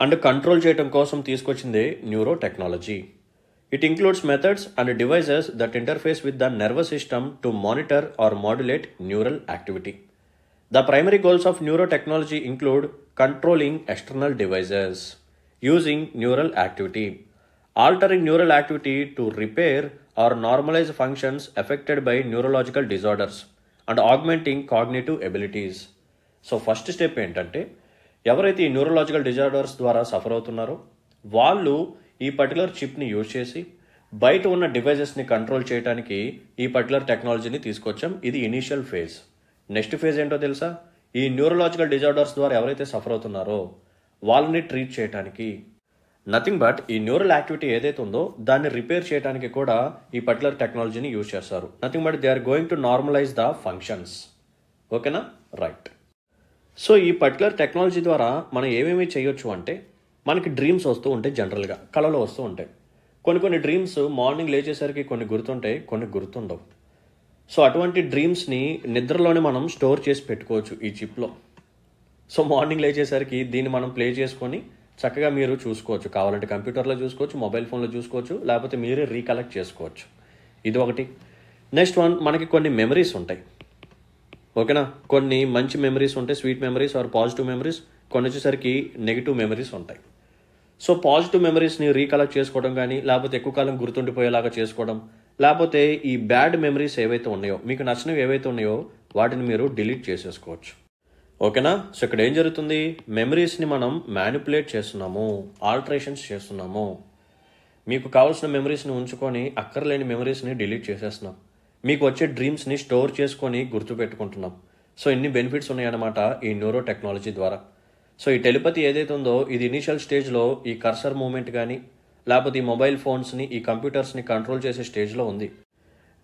అండ్ కంట్రోల్ చేయడం కోసం తీసుకొచ్చిందే neuro technology. It includes methods and devices that interface with the nervous system to monitor or modulate neural activity. The primary goals of neurotechnology include controlling external devices, using neural activity, altering neural activity to repair or normalize functions affected by neurological disorders, and augmenting cognitive abilities. So first step ఏంటంటే ఎవరైతే ఈ న్యూరలాజికల్ డిజార్డర్స్ ద్వారా సఫర్ అవుతున్నారో వాళ్ళు ఈ పర్టికులర్ చిప్ని యూజ్ చేసి బయట ఉన్న డివైజెస్ని కంట్రోల్ చేయడానికి ఈ పర్టికులర్ టెక్నాలజీని తీసుకొచ్చాం. ఇది ఇనీషియల్ ఫేజ్. నెక్స్ట్ ఫేజ్ ఏంటో తెలుసా? ఈ న్యూరలాజికల్ డిజార్డర్స్ ద్వారా ఎవరైతే సఫర్ అవుతున్నారో వాళ్ళని ట్రీట్ చేయడానికి, నథింగ్ బట్ ఈ న్యూరల్ యాక్టివిటీ ఏదైతే ఉందో దాన్ని రిపేర్ చేయడానికి కూడా ఈ పర్టికులర్ టెక్నాలజీని యూజ్ చేస్తారు. Nothing but they are going to normalise the functions. ఓకేనా, రైట్. సో ఈ పర్టికులర్ టెక్నాలజీ ద్వారా మనం ఏమేమి చేయొచ్చు అంటే మనకి డ్రీమ్స్ వస్తూ ఉంటాయి, జనరల్గా కళలో వస్తూ ఉంటాయి. కొన్ని డ్రీమ్స్ మార్నింగ్ లేచేసరికి కొన్ని గుర్తుంటాయి, కొన్ని గుర్తుండవు. సో అటువంటి డ్రీమ్స్ని నిద్రలోనే మనం స్టోర్ చేసి పెట్టుకోవచ్చు ఈ చిప్లో. సో మార్నింగ్ లేచేసరికి దీన్ని మనం ప్లే చేసుకొని చక్కగా మీరు చూసుకోవచ్చు. కావాలంటే కంప్యూటర్లో చూసుకోవచ్చు, మొబైల్ ఫోన్లో చూసుకోవచ్చు, లేకపోతే మీరే రీకలెక్ట్ చేసుకోవచ్చు. ఇది ఒకటి. నెక్స్ట్ వన్, మనకి కొన్ని మెమరీస్ ఉంటాయి. ఓకేనా. కొన్ని మంచి మెమరీస్ ఉంటాయి, sweet memories or positive memories. కొన్ని వచ్చేసరికి నెగిటివ్ మెమరీస్ ఉంటాయి. సో పాజిటివ్ మెమరీస్ని రీకలెక్ట్ చేసుకోవడం కానీ, లేకపోతే ఎక్కువ కాలం గుర్తుండిపోయేలాగా చేసుకోవడం, లేకపోతే ఈ బ్యాడ్ మెమరీస్ ఏవైతే ఉన్నాయో, మీకు నచ్చినవి ఏవైతే ఉన్నాయో వాటిని మీరు డిలీట్ చేసేసుకోవచ్చు. ఓకేనా. సో ఇక్కడ ఏం జరుగుతుంది, మెమరీస్ని మనం మ్యానిపులేట్ చేస్తున్నాము, ఆల్టరేషన్స్ చేస్తున్నాము. మీకు కావాల్సిన మెమరీస్ని ఉంచుకొని అక్కర్లేని మెమరీస్ని డిలీట్ చేసేస్తున్నాం. మీకు వచ్చే డ్రీమ్స్ని స్టోర్ చేసుకొని గుర్తుపెట్టుకుంటున్నాం. సో ఇన్ని బెనిఫిట్స్ ఉన్నాయన్నమాట ఈ న్యూరో టెక్నాలజీ ద్వారా. సో ఈ టెలిపతి ఏదైతే ఉందో ఇది ఇనిషియల్ స్టేజ్లో ఈ కర్సర్ మూమెంట్ కానీ, లేకపోతే ఈ మొబైల్ ఫోన్స్ని, ఈ కంప్యూటర్స్ని కంట్రోల్ చేసే స్టేజ్లో ఉంది.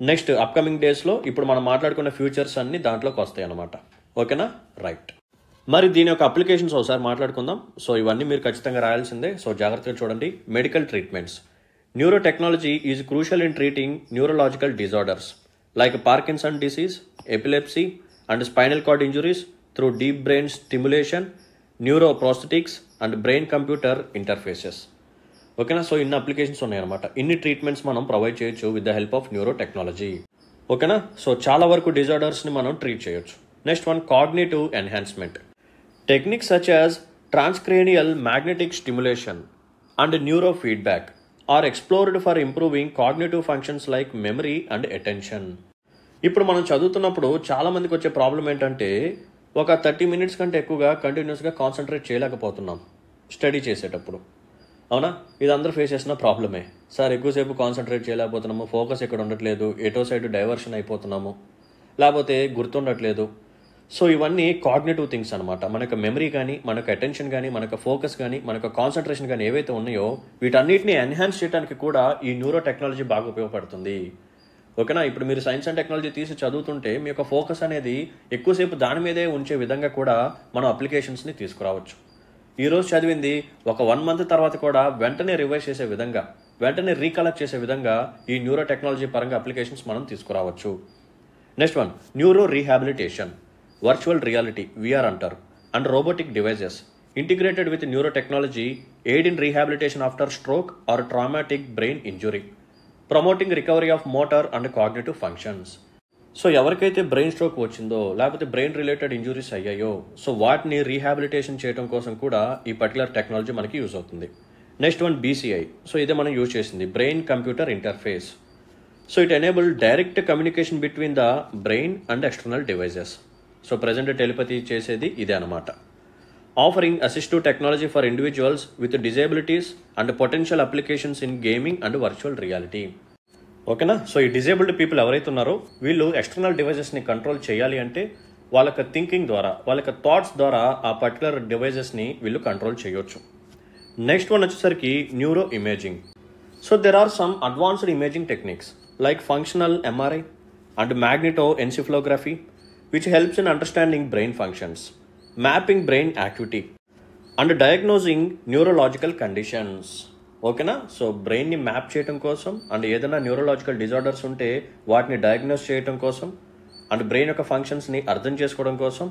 నెక్స్ట్ అప్కమింగ్ డేస్లో ఇప్పుడు మనం మాట్లాడుకున్న ఫ్యూచర్స్ అన్ని దాంట్లోకి వస్తాయి అన్నమాట. ఓకేనా, రైట్. మరి దీని యొక్క అప్లికేషన్స్ ఒకసారి మాట్లాడుకుందాం. సో ఇవన్నీ మీరు ఖచ్చితంగా రాయాల్సిందే. సో జాగ్రత్తగా చూడండి. Medical treatments. Neuro technology is crucial in treating neurological disorders like Parkinson disease, epilepsy and spinal cord injuries through deep brain stimulation, neuroprosthetics and brain computer interfaces. ఓకేనా. సో ఇన్ని అప్లికేషన్స్ ఉన్నాయన్నమాట. ఇన్ని ట్రీట్మెంట్స్ మనం ప్రొవైడ్ చేయొచ్చు with the help of neuro technology. ఓకేనా. సో చాలా వరకు డిజార్డర్స్ని మనం ట్రీట్ చేయొచ్చు. Next one, cognitive enhancement. Techniques such as transcranial magnetic stimulation and neuro feedback are explored for improving cognitive functions like memory and attention. ఇప్పుడు మనం చదువుతున్నప్పుడు చాలా మందికి వచ్చే ప్రాబ్లం ఏంటంటే ఒక 30 minutes కంటే ఎక్కువగా కంటిన్యూస్గా కాన్సన్ట్రేట్ చేయలేకపోతున్నాం స్టడీ చేసేటప్పుడు. అవునా, ఇది అందరూ ఫేస్ చేసిన ప్రాబ్లమే. సార్ ఎక్కువసేపు కాన్సన్ట్రేట్ చేయలేకపోతున్నాము, ఫోకస్ ఎక్కడ ఉండట్లేదు, ఎటో సైడ్ డైవర్షన్ అయిపోతున్నాము, లేకపోతే గుర్తుండట్లేదు. సో ఇవన్నీ కాగ్నిటివ్ థింగ్స్ అనమాట. మనకు మెమరీ కానీ, మనకు అటెన్షన్ కానీ, మనకు ఫోకస్ కానీ, మనకు కాన్సన్ట్రేషన్ కానీ ఏవైతే ఉన్నాయో వీటన్నిటిని ఎన్హాన్స్ చేయడానికి కూడా ఈ న్యూరో టెక్నాలజీ బాగా ఉపయోగపడుతుంది. ఓకేనా. ఇప్పుడు మీరు సైన్స్ అండ్ టెక్నాలజీ తీసి చదువుతుంటే మీ యొక్క ఫోకస్ అనేది ఎక్కువసేపు దాని మీదే ఉంచే విధంగా కూడా మనం అప్లికేషన్స్ని తీసుకురావచ్చు. ఈరోజు చదివింది ఒక 1 month తర్వాత కూడా వెంటనే రివైజ్ చేసే విధంగా, వెంటనే రీకలెక్ట్ చేసే విధంగా ఈ న్యూరో టెక్నాలజీ పరంగా అప్లికేషన్స్ మనం తీసుకురావచ్చు. Next one, neuro rehabilitation, virtual reality VR అంటారు, and robotic devices integrated with neurotechnology aid in rehabilitation after stroke or traumatic brain injury, promoting recovery of motor and cognitive functions. So ఎవరికైతే బ్రెయిన్ స్ట్రోక్ వచ్చిందో లేకపోతే బ్రెయిన్ రిలేటెడ్ ఇంజురీస్ అయ్యాయో సో వాటిని రీహాబిలిటేషన్ చేయడం కోసం కూడా ఈ పర్టికులర్ టెక్నాలజీ మనకి యూజ్ అవుతుంది. Next one BCI. సో ఇదే మనం యూజ్ చేసింది, brain computer interface. So it enable direct communication between the brain and external devices. So present telepathy చేసేది ఇదే అనమాట. Offering assistive technology for individuals with disabilities and potential applications in gaming and virtual reality. ఓకేనా? సో ఈ డిజేబుల్డ్ పీపుల్ ఎవరైతే ఉన్నారో వీళ్ళు ఎక్స్టర్నల్ డివైజెస్ని కంట్రోల్ చేయాలి అంటే వాళ్ళ థింకింగ్ ద్వారా, వాళ్ళ థాట్స్ ద్వారా ఆ పర్టికులర్ డివైజెస్ని వీళ్ళు కంట్రోల్ చేయొచ్చు. నెక్స్ట్ వన్ వచ్చేసరికి neuro imaging. So there are some advanced imaging techniques like functional MRI and magneto encephalography which helps in understanding brain functions, mapping brain activity and diagnosing neurological conditions. ఓకేనా? సో బ్రెయిన్ని మ్యాప్ చేయడం కోసం అండ్ ఏదైనా న్యూరోలాజికల్ డిజార్డర్స్ ఉంటే వాటిని డయాగ్నోస్ చేయడం కోసం అండ్ బ్రెయిన్ యొక్క ఫంక్షన్స్ని అర్థం చేసుకోవడం కోసం,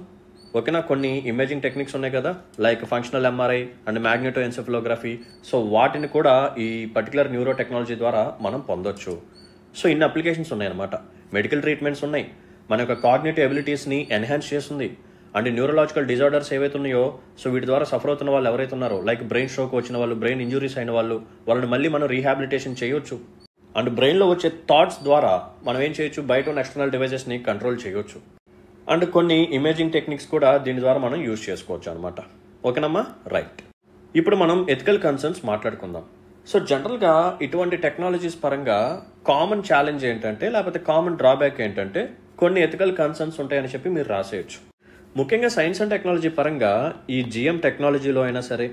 ఓకేనా, కొన్ని ఇమేజింగ్ టెక్నిక్స్ ఉన్నాయి కదా, like functional MRI and magneto encephalography. So వాటిని కూడా ఈ పర్టికులర్ న్యూరో టెక్నాలజీ ద్వారా మనం పొందొచ్చు. సో ఇన్ని అప్లికేషన్స్ ఉన్నాయన్నమాట. మెడికల్ ట్రీట్మెంట్స్ ఉన్నాయి, మన యొక్క కాగ్నిటివ్ ఎబిలిటీస్ని ఎన్హాన్స్ చేస్తుంది. అండ్ న్యూరోలాజికల్ డిజార్డర్స్ ఏవైతే ఉన్నాయో సో వీటి ద్వారా సఫర్ అవుతున్న వాళ్ళు ఎవరైతే ఉన్నారో, లైక్ బ్రెయిన్ స్ట్రోక్ వచ్చిన వాళ్ళు, బ్రెయిన్ ఇంజురీస్ అయిన వాళ్ళు, వాళ్ళని మళ్ళీ మనం రీహాబిలిటేషన్ చేయొచ్చు. అండ్ బ్రెయిన్లో వచ్చే థాట్స్ ద్వారా మనం ఏం చేయొచ్చు, బయట ఉన్న ఎక్స్టర్నల్ డివైజెస్ని కంట్రోల్ చేయొచ్చు. అండ్ కొన్ని ఇమేజింగ్ టెక్నిక్స్ కూడా దీని ద్వారా మనం యూజ్ చేసుకోవచ్చు అనమాట. ఓకేనమ్మా? రైట్. ఇప్పుడు మనం ఎథికల్ కన్సర్న్స్ మాట్లాడుకుందాం. సో జనరల్గా ఇటువంటి టెక్నాలజీస్ పరంగా కామన్ ఛాలెంజ్ ఏంటంటే, లేకపోతే కామన్ డ్రాబ్యాక్ ఏంటంటే, కొన్ని ఎథికల్ కన్సర్న్స్ ఉంటాయని చెప్పి మీరు రాసేయచ్చు. ముఖ్యంగా సైన్స్ అండ్ టెక్నాలజీ పరంగా ఈ GM టెక్నాలజీలో అయినా సరే,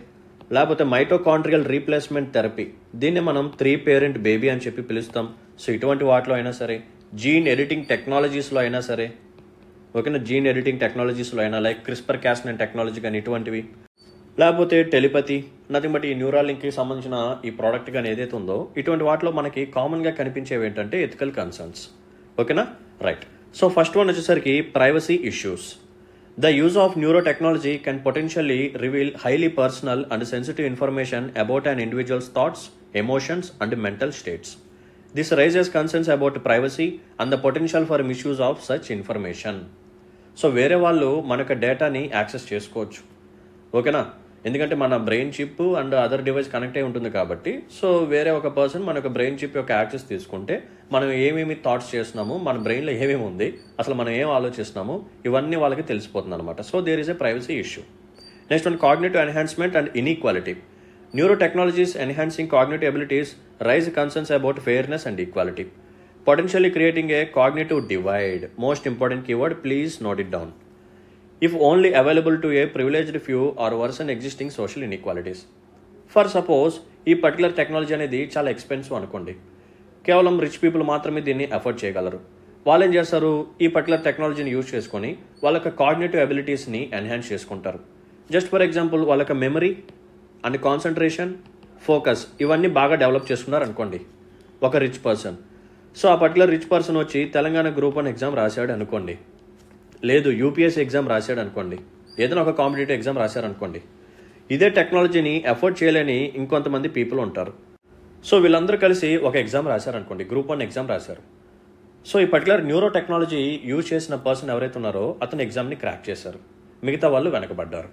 లేకపోతే మైటోకాండ్రియల్ రీప్లేస్మెంట్ థెరపీ, దీన్ని మనం 3 parent బేబీ అని చెప్పి పిలుస్తాం. సో ఇటువంటి వాటిలో అయినా సరే, జీన్ ఎడిటింగ్ టెక్నాలజీస్లో అయినా సరే, ఓకేనా, జీన్ ఎడిటింగ్ టెక్నాలజీస్లో అయినా లైక్ CRISPR-Cas9 టెక్నాలజీ కానీ ఇటువంటివి, లేకపోతే టెలిపతి, నథింగ్ బట్ ఈ న్యూరల్ లింక్కి సంబంధించిన ఈ ప్రోడక్ట్ కానీ ఏదైతే ఉందో ఇటువంటి వాటిలో మనకి కామన్గా కనిపించేవి ఏంటంటే ఎథికల్ కన్సర్న్స్. ఓకేనా? రైట్. సో ఫస్ట్ వన్ వచ్చేసరికి privacy issues. The use of neurotechnology can potentially reveal highly personal and sensitive information about an individual's thoughts, emotions, and mental states. This raises concerns about privacy and the potential for misuse of such information. So, వేరే వాళ్ళు మనకు డేటాని యాక్సెస్ చేసుకోవచ్చు. ఓకేనా? ఎందుకంటే మన brain chip and other device connect అయి ఉంటుంది కాబట్టి, సో వేరే ఒక పర్సన్ మన యొక్క బ్రెయిన్ చిప్ యొక్క యాక్సెస్ తీసుకుంటే మనం ఏమేమి థాట్స్ చేస్తున్నాము, మన బ్రెయిన్లో ఏమేమి ఉంది, అసలు మనం ఏం ఆలోచిస్తున్నాము, ఇవన్నీ వాళ్ళకి తెలిసిపోతుంది అనమాట. So there is a privacy issue. Next one, cognitive enhancement and inequality. Neuro technologies enhancing cognitive abilities raise concerns about fairness and equality, potentially creating a cognitive divide. Most important keyword, please note it down. If only available to a privileged few or worsen existing social inequalities. For suppose, ఈ పర్టికులర్ టెక్నాలజీ అనేది చాలా ఎక్స్పెన్సివ్ అనుకోండి, కేవలం రిచ్ పీపుల్ మాత్రమే దీన్ని అఫోర్డ్ చేయగలరు. వాళ్ళు ఏం చేస్తారు, ఈ పర్టికులర్ టెక్నాలజీని యూజ్ చేసుకొని వాళ్ళ యొక్క కాగ్నిటివ్ ఎబిలిటీస్ని ఎన్హాన్స్ చేసుకుంటారు. జస్ట్ ఫర్ ఎగ్జాంపుల్ వాళ్ళ యొక్క మెమరీ అండ్ కాన్సన్ట్రేషన్, ఫోకస్ ఇవన్నీ బాగా డెవలప్ చేసుకున్నారు అనుకోండి ఒక రిచ్ పర్సన్. సో ఆ పర్టికులర్ రిచ్ పర్సన్ వచ్చి తెలంగాణ గ్రూప్ 1 ఎగ్జామ్ రాశాడు అనుకోండి, లేదు UPSC ఎగ్జామ్ రాశాడు అనుకోండి, ఏదైనా ఒక కాంపిటేటివ్ ఎగ్జామ్ రాశారనుకోండి, ఇదే టెక్నాలజీని అఫోర్డ్ చేయలేని ఇంకొంతమంది పీపుల్ ఉంటారు. సో వీళ్ళందరూ కలిసి ఒక ఎగ్జామ్ రాశారనుకోండి, గ్రూప్ 1 ఎగ్జామ్ రాశారు. సో ఈ పర్టికులర్ న్యూరో టెక్నాలజీ యూజ్ చేసిన పర్సన్ ఎవరైతే ఉన్నారో అతను ఎగ్జామ్ని క్రాక్ చేశారు, మిగతా వాళ్ళు వెనకబడ్డారు.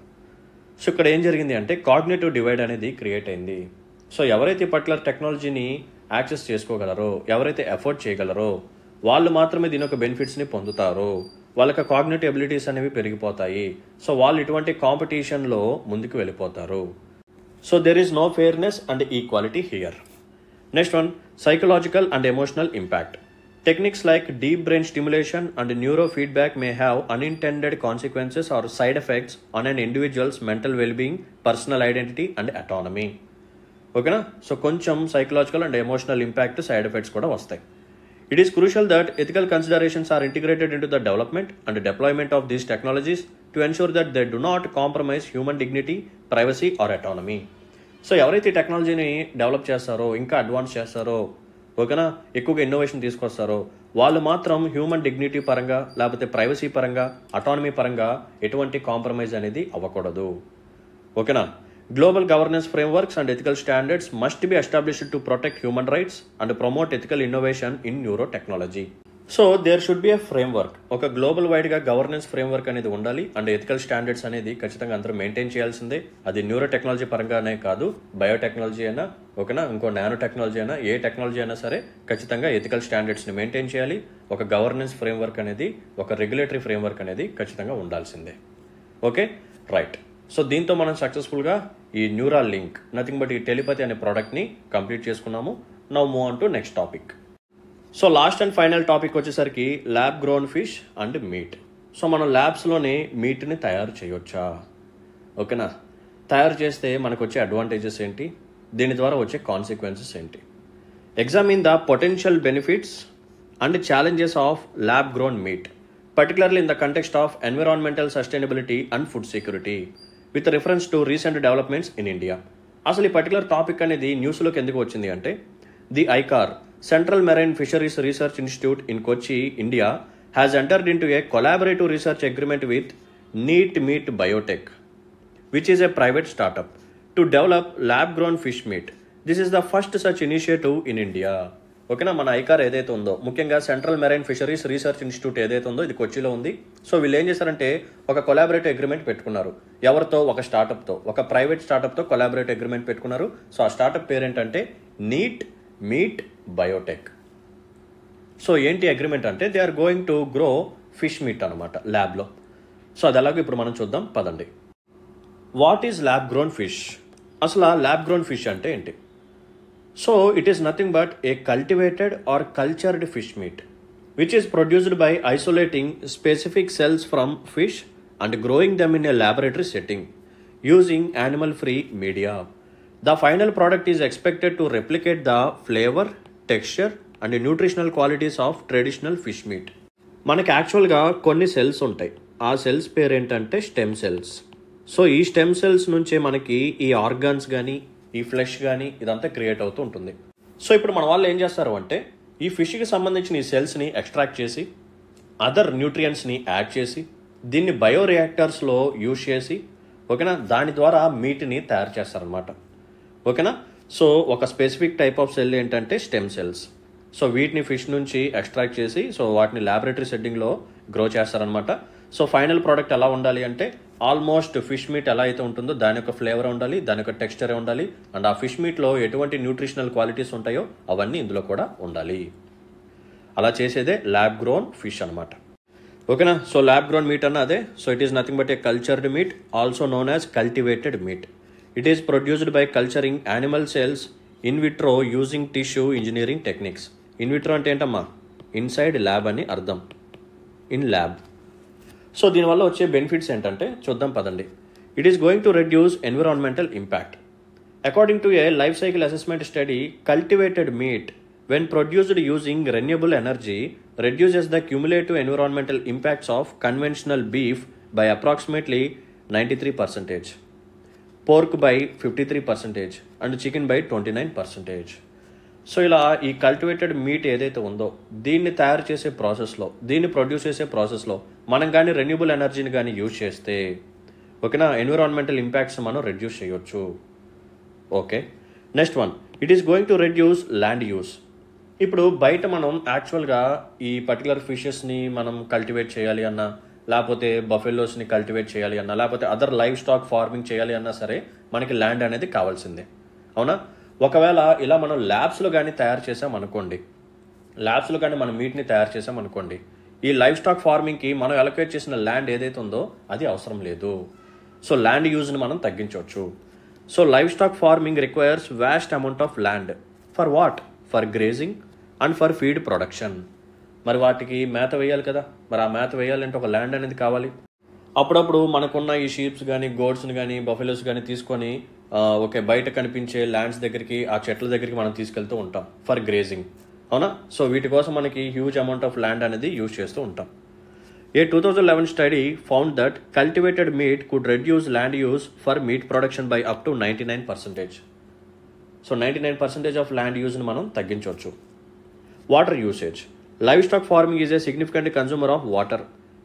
సో ఇక్కడ ఏం జరిగింది అంటే కాగ్నిటివ్ డివైడ్ అనేది క్రియేట్ అయింది. సో ఎవరైతే ఈ పర్టికులర్ టెక్నాలజీని యాక్సెస్ చేసుకోగలరో, ఎవరైతే అఫోర్డ్ చేయగలరో వాళ్ళు మాత్రమే దీని యొక్క బెనిఫిట్స్ని పొందుతారు, వాళ్ళకి కాగ్నిటివ్ ఎబిలిటీస్ అనేవి పెరిగిపోతాయి. సో వాళ్ళు ఇటువంటి కాంపిటీషన్లో ముందుకు వెళ్ళిపోతారు. So there is no fairness and equality here. Next one, psychological and emotional impact. Techniques like deep brain stimulation and neurofeedback may have unintended consequences or side effects on an individual's mental well-being, personal identity and autonomy. ఓకేనా? సో కొంచెం psychological and emotional impact, side effects కూడా వస్తాయి. It is crucial that ethical considerations are integrated into the development and deployment of these technologies to ensure that they do not compromise human dignity, privacy or autonomy. So ఎవరైతే ఈ టెక్నాలజీని డెవలప్ చేస్తారో, ఇంకా అడ్వాన్స్ చేస్తారో, ఓకేనా, ఎక్కువగా ఇన్నోవేషన్ తీసుకొస్తారో వాళ్ళు మాత్రం హ్యూమన్ డిగ్నిటీ పరంగా లేకపోతే ప్రైవసీ పరంగా అటానమీ పరంగా ఎటువంటి కాంప్రమైజ్ అనేది అవ్వకూడదు. ఓకేనా. Global governance frameworks and ethical standards must be established to protect human rights and promote ethical innovation in neurotechnology. So there should be a framework. ఒక గ్లోబల్ వైడ్గా గవర్నెన్స్ ఫ్రేమ్వర్క్ అనేది ఉండాలి అండ్ ఎథికల్ స్టాండర్డ్స్ అనేది ఖచ్చితంగా అందరూ మెయింటైన్ చేయాల్సిందే. అది న్యూరో టెక్నాలజీ పరంగానే కాదు, బయోటెక్నాలజీ అయినా, ఓకేనా, ఇంకో నానో టెక్నాలజీ అయినా, ఏ టెక్నాలజీ అయినా సరే ఖచ్చితంగా ఎథికల్ స్టాండర్డ్స్ని మెయింటైన్ చేయాలి. ఒక గవర్నెన్స్ ఫ్రేమ్వర్క్ అనేది, ఒక రెగ్యులేటరీ ఫ్రేమ్వర్క్ అనేది ఖచ్చితంగా ఉండాల్సిందే. Okay, right. సో దీంతో మనం సక్సెస్ఫుల్గా ఈ న్యూరల్ లింక్, నథింగ్ బట్ ఈ టెలిపతి అనే ప్రోడక్ట్ని కంప్లీట్ చేసుకున్నాము. Now move on to next topic. So last and final topic వచ్చేసరికి lab grown fish and meat. So మనం ల్యాబ్స్లోనే మీట్ని తయారు చేయొచ్చా? ఓకేనా. తయారు చేస్తే మనకు వచ్చే అడ్వాంటేజెస్ ఏంటి, దీని ద్వారా వచ్చే కాన్సిక్వెన్సెస్ ఏంటి? Examine the potential benefits and challenges of lab grown meet, particularly in the context of environmental sustainability and food security, with reference to recent developments in India. అసలు ఈ పర్టికులర్ టాపిక్ అనేది న్యూస్లోకి ఎందుకు వచ్చింది అంటే, the ICAR Central Marine Fisheries Research Institute in Kochi, India, has entered in to a collaborative research agreement with Neat meet Biotech, which is a private startup, to develop lab-grown fish meat. This is the first such initiative in India. ఓకేనా. మన ఐకార్ ఏదైతే ఉందో, ముఖ్యంగా central Marine Fisheries Research institute ఏదైతే ఉందో ఇది కొచ్చిలో ఉంది. సో వీళ్ళు ఏం చేశారంటే ఒక కొలాబరేటివ్ అగ్రిమెంట్ పెట్టుకున్నారు. ఎవరితో? ఒక స్టార్టప్తో, ఒక ప్రైవేట్ స్టార్టప్తో కొలాబరేటివ్ అగ్రిమెంట్ పెట్టుకున్నారు. సో ఆ స్టార్టప్ పేరేంటంటే నీట్ మీట్ బయోటెక్. సో ఏంటి అగ్రిమెంట్ అంటే, they are going to grow fish meat అనమాట ల్యాబ్లో. సో అది అలాగే ఇప్పుడు మనం చూద్దాం పదండి. What is lab grown fish? అసలు ల్యాబ్ గ్రోన్ ఫిష్ అంటే ఏంటి? So it is nothing but a cultivated or cultured fish meat, which is produced by isolating specific cells from fish and growing them in a laboratory setting using animal-free media. The final product is expected to replicate the flavor, texture and nutritional qualities of traditional fish meat. మనకి యాక్చువల్గా కొన్ని సెల్స్ ఉంటాయి. ఆ సెల్స్ పేరేంటంటే స్టెమ్ సెల్స్. సో ఈ స్టెమ్ సెల్స్ నుంచే మనకి ఈ ఆర్గాన్స్ కానీ, ఈ ఫ్లెష్ కానీ ఇదంతా క్రియేట్ అవుతూ ఉంటుంది. సో ఇప్పుడు మన వాళ్ళు ఏం చేస్తారు అంటే, ఈ ఫిష్కి సంబంధించిన ఈ సెల్స్ని ఎక్స్ట్రాక్ట్ చేసి, అదర్ న్యూట్రియంట్స్ని యాడ్ చేసి, దీన్ని బయోరియాక్టర్స్లో యూజ్ చేసి, ఓకేనా, దాని ద్వారా మీట్ని తయారు చేస్తారనమాట. ఓకేనా. సో ఒక స్పెసిఫిక్ టైప్ ఆఫ్ సెల్ ఏంటంటే స్టెమ్ సెల్స్. సో వీటిని ఫిష్ నుంచి ఎక్స్ట్రాక్ట్ చేసి, సో వాటిని ల్యాబొరేటరీ సెట్టింగ్లో గ్రో చేస్తారనమాట. సో ఫైనల్ ప్రోడక్ట్ ఎలా ఉండాలి అంటే, ఆల్మోస్ట్ ఫిష్ మీట్ ఎలా అయితే ఉంటుందో దాని యొక్క ఫ్లేవర్ ఉండాలి, దాని యొక్క టెక్స్చరే ఉండాలి, అండ్ ఆ ఫిష్ మీట్లో ఎటువంటి న్యూట్రిషనల్ క్వాలిటీస్ ఉంటాయో అవన్నీ ఇందులో కూడా ఉండాలి. అలా చేసేదే ల్యాబ్ గ్రోన్ ఫిష్ అనమాట. ఓకేనా. సో ల్యాబ్ గ్రోన్ మీట్ అన్న అదే. So it is nothing but A cultured meet, also known as cultivated meet. It is produced by culturing animal cells in vitro using tissue engineering techniques. In vitro అంటే ఏంటమ్మా? ఇన్సైడ్ ల్యాబ్ అని అర్థం, ఇన్ ల్యాబ్. సో దీనివల్ల వచ్చే బెనిఫిట్స్ ఏంటంటే చూద్దాం పదండి. It is going to reduce environmental impact. According to A life cycle assessment study, cultivated meet when produced using renewable energy reduces the cumulative environmental impacts of conventional beef by approximately 93%, pork by 53% and chicken by 29%. So ఇలా ఈ కల్టివేటెడ్ మీట్ ఏదైతే ఉందో దీన్ని తయారు చేసే ప్రాసెస్లో, దీన్ని ప్రొడ్యూస్ చేసే ప్రాసెస్లో మనం కానీ రెన్యూబుల్ ఎనర్జీని కానీ యూజ్ చేస్తే, ఓకేనా, ఎన్విరాన్మెంటల్ ఇంపాక్ట్స్ మనం రెడ్యూస్ చేయొచ్చు. Okay. Next one, it is going to reduce land use. ఇప్పుడు బయట మనం యాక్చువల్గా ఈ పర్టికులర్ ఫిషెస్ని మనం కల్టివేట్ చేయాలి అన్నా, లేకపోతే బఫెలోస్ని కల్టివేట్ చేయాలి అన్నా, లేకపోతే అదర్ లైవ్ స్టాక్ ఫార్మింగ్ చేయాలి అన్నా సరే మనకి ల్యాండ్ అనేది కావాల్సిందే, అవునా? ఒకవేళ ఇలా మనం ల్యాబ్స్లో కానీ తయారు చేసామనుకోండి, ల్యాబ్స్లో కానీ మనం మీట్ని తయారు చేసామనుకోండి, ఈ లైవ్ స్టాక్ ఫార్మింగ్కి మనం అలొకేట్ చేసిన ల్యాండ్ ఏదైతే ఉందో అది అవసరం లేదు. సో ల్యాండ్ యూజ్ని మనం తగ్గించవచ్చు. So livestock farming requires vast amount of land for what? For grazing and for feed production. మరి వాటికి మేత వేయాలి కదా, మరి ఆ మేత వేయాలంటే ఒక ల్యాండ్ అనేది కావాలి. అప్పుడప్పుడు మనకున్న ఈ షీప్స్ కానీ, గోడ్స్ని కానీ, బఫెలోస్ కానీ తీసుకొని ఓకే బయట కనిపించే ల్యాండ్స్ దగ్గరికి, ఆ చెట్ల దగ్గరికి మనం తీసుకెళ్తూ ఉంటాం ఫర్ గ్రేజింగ్, అవునా? సో వీటి కోసం మనకి హ్యూజ్ అమౌంట్ ఆఫ్ ల్యాండ్ అనేది యూజ్ చేస్తూ ఉంటాం. A 2011 study found that cultivated meat could reduce land use for meat production by up to 99%. So 99% of land use ని మనం తగ్గించవచ్చు. Water usage. Livestock farming is a significant consumer of water.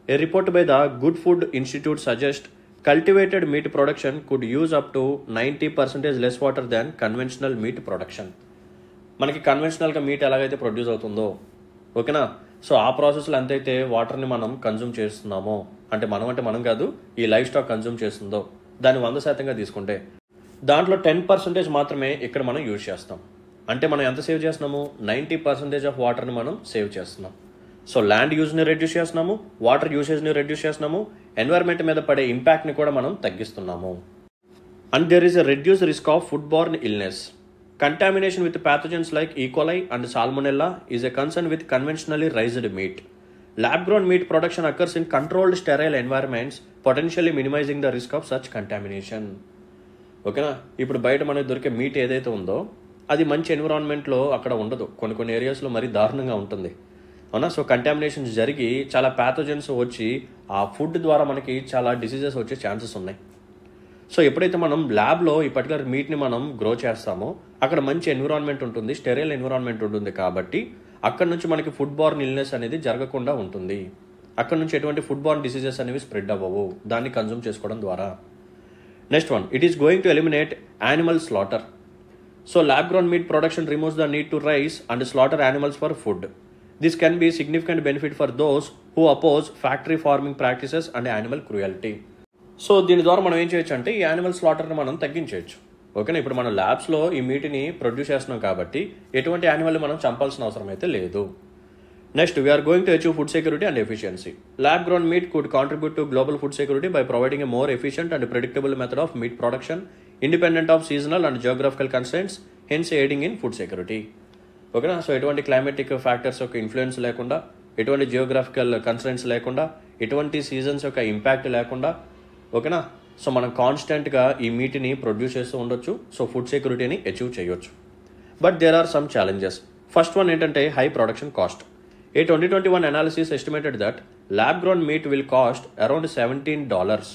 A report by the Good Food Institute suggests cultivated meat production could use up to 90% less water than conventional meat production. మనకి కన్వెన్షనల్గా మీట్ ఎలాగైతే ప్రొడ్యూస్ అవుతుందో, ఓకేనా, సో ఆ ప్రాసెస్లో ఎంతైతే వాటర్ని మనం కన్జ్యూమ్ చేస్తున్నామో, అంటే మనం కాదు, ఈ లైఫ్ స్టాక్ కన్జ్యూమ్ చేస్తుందో దాన్ని 100% తీసుకుంటే దాంట్లో 10% మాత్రమే ఇక్కడ మనం యూజ్ చేస్తాం. అంటే మనం ఎంత సేవ్ చేస్తున్నాము? 90% ఆఫ్ వాటర్ని మనం సేవ్ చేస్తున్నాం. సో ల్యాండ్ యూజ్ని రెడ్యూస్ చేస్తున్నాము, వాటర్ యూసేజ్ని రెడ్యూస్ చేస్తున్నాము, ఎన్వైర్న్మెంట్ మీద పడే ఇంపాక్ట్ని కూడా మనం తగ్గిస్తున్నాము. And there is a reduce risk of food borne illness. Contamination with pathogens like E. coli and Salmonella is a concern with conventionally raised meat. Lab-grown meat production occurs in controlled sterile environments, potentially minimizing the risk of such contamination. ఓకేనా? ఇప్పుడు బయట మనకు దొరికే మీట్ ఏదైతే ఉందో అది మంచి ఎన్విరాన్మెంట్లో అక్కడ ఉండదు, కొన్ని ఏరియాస్లో మరీ దారుణంగా ఉంటుంది, అవునా? సో కంటామినేషన్స్ జరిగి చాలా ప్యాథోజన్స్ వచ్చి ఆ ఫుడ్ ద్వారా మనకి చాలా డిసీజెస్ వచ్చే ఛాన్సెస్ ఉన్నాయి. సో ఎప్పుడైతే మనం ల్యాబ్లో ఈ పర్టికులర్ మీట్ని మనం గ్రో చేస్తామో అక్కడ మంచి ఎన్విరాన్మెంట్ ఉంటుంది, స్టెరైల్ ఎన్విరాన్మెంట్ ఉంటుంది, కాబట్టి అక్కడ నుంచి మనకి ఫుడ్ బార్న్ ఇల్నెస్ అనేది జరగకుండా ఉంటుంది. అక్కడ నుంచి ఎటువంటి ఫుడ్ బార్న్ డిసీజెస్ అనేవి స్ప్రెడ్ అవ్వవు దాన్ని కన్జ్యూమ్ చేసుకోవడం ద్వారా. Next one, it is going to eliminate animal slaughter. So lab grown meat production removes the need to rice and slaughter animals for food. This can be significant benefit for those who oppose factory farming practices and animal cruelty. So దీని ద్వారా మనం ఏం చేయొచ్చు అంటే ఈ యానిమల్ స్లాటర్ని మనం తగ్గించవచ్చు. ఓకేనా? ఇప్పుడు మనం ల్యాబ్స్లో ఈ మీట్ని ప్రొడ్యూస్ చేస్తున్నాం కాబట్టి ఎటువంటి యానిమల్ని మనం చంపాల్సిన అవసరం అయితే లేదు. Next, we are going to achieve food security and efficiency. Lab grown meat could contribute to global food security by providing a more efficient and predictable method of meat production independent of seasonal and geographical constraints, hence aiding in food security. ఓకేనా? సో ఎటువంటి క్లైమాటిక్ ఫ్యాక్టర్స్ యొక్క ఇన్ఫ్లుయెన్స్ లేకుండా, ఎటువంటి జియోగ్రఫికల్ కన్స్ట్రెంట్స్ లేకుండా, ఎటువంటి సీజన్స్ యొక్క ఇంపాక్ట్ లేకుండా, ఓకేనా, సో మనం కాన్స్టెంట్గా ఈ మీట్ని ప్రొడ్యూస్ చేస్తూ ఉండొచ్చు. సో ఫుడ్ సెక్యూరిటీని అచీవ్ చేయొచ్చు. But there are some challenges. First one ఏంటంటే high production cost. A 2021 analysis estimated that lab grown meat will cost around $17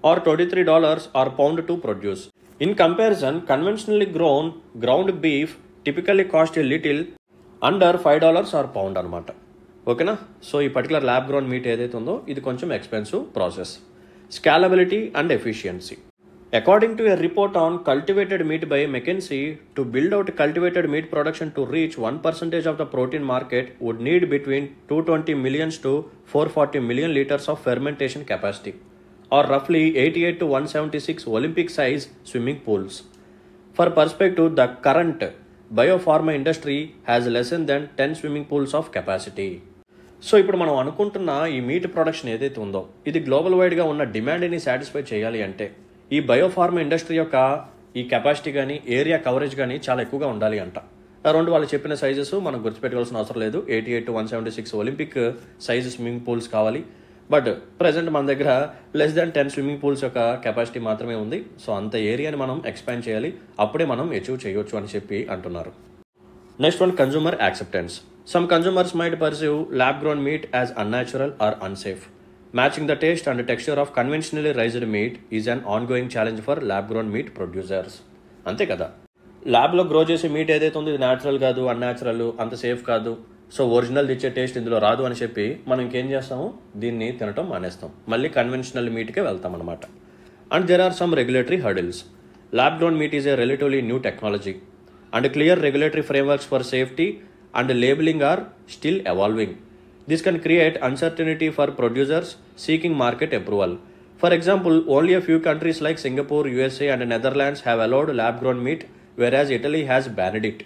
or $23 or pound to produce. In comparison, conventionally grown ground beef typically cost a little under $5 or pound అనమాట. ఓకేనా? సో ఈ పర్టికులర్ ల్యాబ్ గ్రోన్ మీట్ ఏదైతే ఉందో ఇది కొంచెం expensive process. Scalability and efficiency. According to a report on cultivated meat by McKinsey, to build out cultivated meat production to reach 1% of the protein market would need between 220 million to 440 million liters of fermentation capacity, or roughly 88 to 176 Olympic-size swimming pools. For perspective, the current biopharma industry has less than 10 swimming pools of capacity. So ఇప్పుడు మనం అనుకుంటున్న ఈ మీట్ ప్రొడక్షన్ ఏదైతే ఉందో ఇది గ్లోబల్ వైడ్గా ఉన్న డిమాండ్ని సాటిస్ఫై చేయాలి అంటే ఈ బయోఫార్మా ఇండస్ట్రీ యొక్క ఈ కెపాసిటీ కానీ ఏరియా కవరేజ్ కానీ చాలా ఎక్కువగా ఉండాలి అంట. అరౌండ్ వాళ్ళు చెప్పిన సైజెస్ మనం గుర్తుపెట్టుకోవాల్సిన అవసరం లేదు. 88 to 176 Olympic size swimming pools కావాలి. బట్ ప్రజెంట్ మన దగ్గర లెస్ దాన్ 10 స్విమ్మింగ్ పూల్స్ యొక్క కెపాసిటీ మాత్రమే ఉంది. సో అంత ఏరియాని మనం ఎక్స్పాండ్ చేయాలి, అప్పుడే మనం అచీవ్ చేయొచ్చు అని చెప్పి అంటున్నారు. Next one, consumer acceptance. Some consumers might perceive lab-grown meat as unnatural or unsafe. Matching the taste and texture of conventionally raised meat is an ongoing challenge for lab-grown meat producers. అంతే కదా, ల్యాబ్లో గ్రో చేసే మీట్ ఏదైతే ఉందో ఇది న్యాచురల్ కాదు, అన్యాచురల్, అంత సేఫ్ కాదు, సో ఒరిజినల్ ఇచ్చే టేస్ట్ ఇందులో రాదు అని చెప్పి మనం ఇంకేం చేస్తాము, దీన్ని తినటం మానేస్తాం, మళ్ళీ కన్వెన్షనల్ మీట్కే వెళ్తాం అనమాట. And there are some regulatory hurdles. Lab-grown meat is a relatively new technology and clear regulatory frameworks for safety and labeling are still evolving. This can create uncertainty for producers seeking market approval. For example, only a few countries like Singapore, USA and Netherlands have allowed lab-grown meat, whereas Italy has banned it.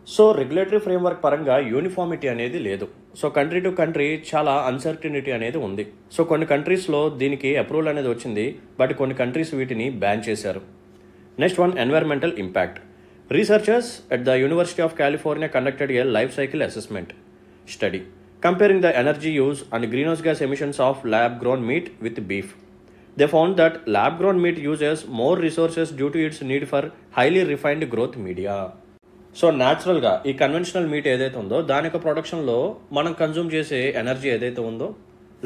So regulatory framework పరంగా యూనిఫార్మిటీ అనేది లేదు. సో కంట్రీ టు కంట్రీ చాలా అన్సర్టనిటీ అనేది ఉంది. సో కొన్ని కంట్రీస్లో దీనికి అప్రూవల్ అనేది వచ్చింది, బట్ కొన్ని కంట్రీస్ వీటిని బ్యాన్ చేశారు. Next one, environmental impact. Researchers at the University of California conducted a life cycle assessment study comparing the energy use and greenhouse gas emissions of lab-grown meat with beef. They found that lab-grown meat uses more resources due to its need for highly refined growth media. So న్యాచురల్గా ఈ కన్వెన్షనల్ మీట్ ఏదైతే ఉందో దాని యొక్క ప్రొడక్షన్లో మనం కన్జ్యూమ్ చేసే ఎనర్జీ ఏదైతే ఉందో,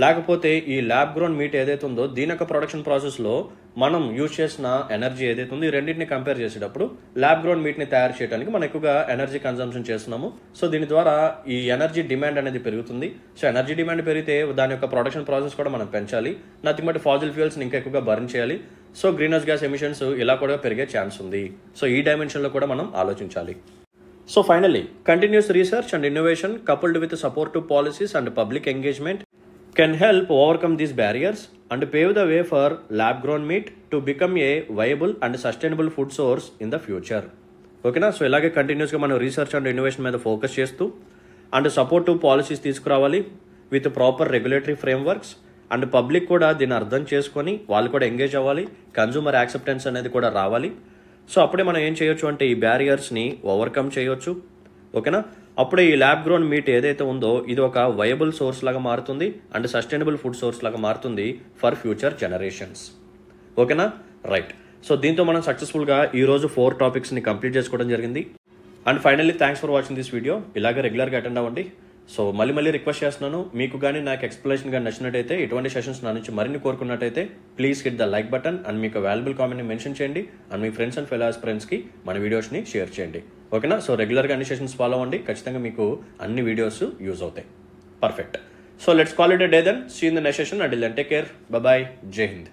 లేకపోతే ఈ ల్యాబ్ గ్రోన్ మీట్ ఏదైతే ఉందో దీని యొక్క ప్రొడక్షన్ ప్రాసెస్లో మనం యూజ్ చేసిన ఎనర్జీ ఏదైతే ఉందో ఈ రెండింటిని కంపేర్ చేసేటప్పుడు ల్యాబ్ గ్రోన్ మీట్ని తయారు చేయడానికి మనం ఎక్కువగా ఎనర్జీ కన్సంప్షన్ చేస్తున్నాము. సో దీని ద్వారా ఈ ఎనర్జీ డిమాండ్ అనేది పెరుగుతుంది. సో ఎనర్జీ డిమాండ్ పెరిగితే దాని యొక్క ప్రొడక్షన్ ప్రాసెస్ కూడా మనం పెంచాలి. నథింగ్ బట్ ఫాజిల్ ఫ్యూయల్స్ని ఇంకా ఎక్కువగా బర్న్ చేయాలి. So green house gas emissions ఇలా కూడా పెరిగే ఛాన్స్ ఉంది. సో ఈ డైమెన్షన్లో కూడా మనం ఆలోచించాలి. So finally, continuous research and innovation coupled with supportive policies and public engagement can help overcome these barriers and pave the way for lab-grown meat to become a viable and sustainable food source in the future. ఓకేనా? సో ఇలాగే కంటిన్యూస్గా మనం రీసెర్చ్ అండ్ ఇన్నోవేషన్ మీద ఫోకస్ చేస్తూ అండ్ సపోర్టివ్ పాలసీస్ తీసుకురావాలి with proper regulatory frameworks. And public కూడా దీన్ని అర్థం చేసుకొని వాళ్ళు కూడా ఎంగేజ్ అవ్వాలి. కన్జ్యూమర్ యాక్సెప్టెన్స్ అనేది కూడా రావాలి. సో అప్పుడే మనం ఏం చేయొచ్చు అంటే ఈ బ్యారియర్స్ని ఓవర్కమ్ చేయొచ్చు. ఓకేనా? అప్పుడే ఈ ల్యాబ్ గ్రోన్ మీట్ ఏదైతే ఉందో ఇది ఒక వయబుల్ సోర్స్ లాగా మారుతుంది అండ్ సస్టైనబుల్ ఫుడ్ సోర్స్ లాగా మారుతుంది ఫర్ ఫ్యూచర్ జనరేషన్స్. ఓకేనా? రైట్. సో దీంతో మనం సక్సెస్ఫుల్గా ఈరోజు 4 టాపిక్స్ని కంప్లీట్ చేసుకోవడం జరిగింది. And finally thanks for watching this video. ఇలాగే రెగ్యులర్గా అటెండ్ అవ్వండి. సో మళ్ళీ రిక్వెస్ట్ చేస్తున్నాను, మీకు కానీ నాకు ఎక్స్ప్లెనేషన్ కానీ నచ్చినట్టయితే, ఇటువంటి సెషన్స్ నా నుంచి మరిన్ని కోరుకున్నట్టయితే please hit the like button and మీకు వాల్యుబుల్ కామెంట్ని మెన్షన్ చేయండి. అండ్ మీ ఫ్రెండ్స్ అండ్ ఫెలో ఫ్రెండ్స్కి మన వీడియోస్ని షేర్ చేయండి. ఓకేనా? సో రెగ్యులర్గా అన్ని సెషన్స్ ఫాలో అవ్వండి. ఖచ్చితంగా మీకు అన్ని వీడియోస్ యూజ్ అవుతాయి. Perfect. So let's call it a day then. See in the next session. Until then take care. Bye bye. Jai Hind.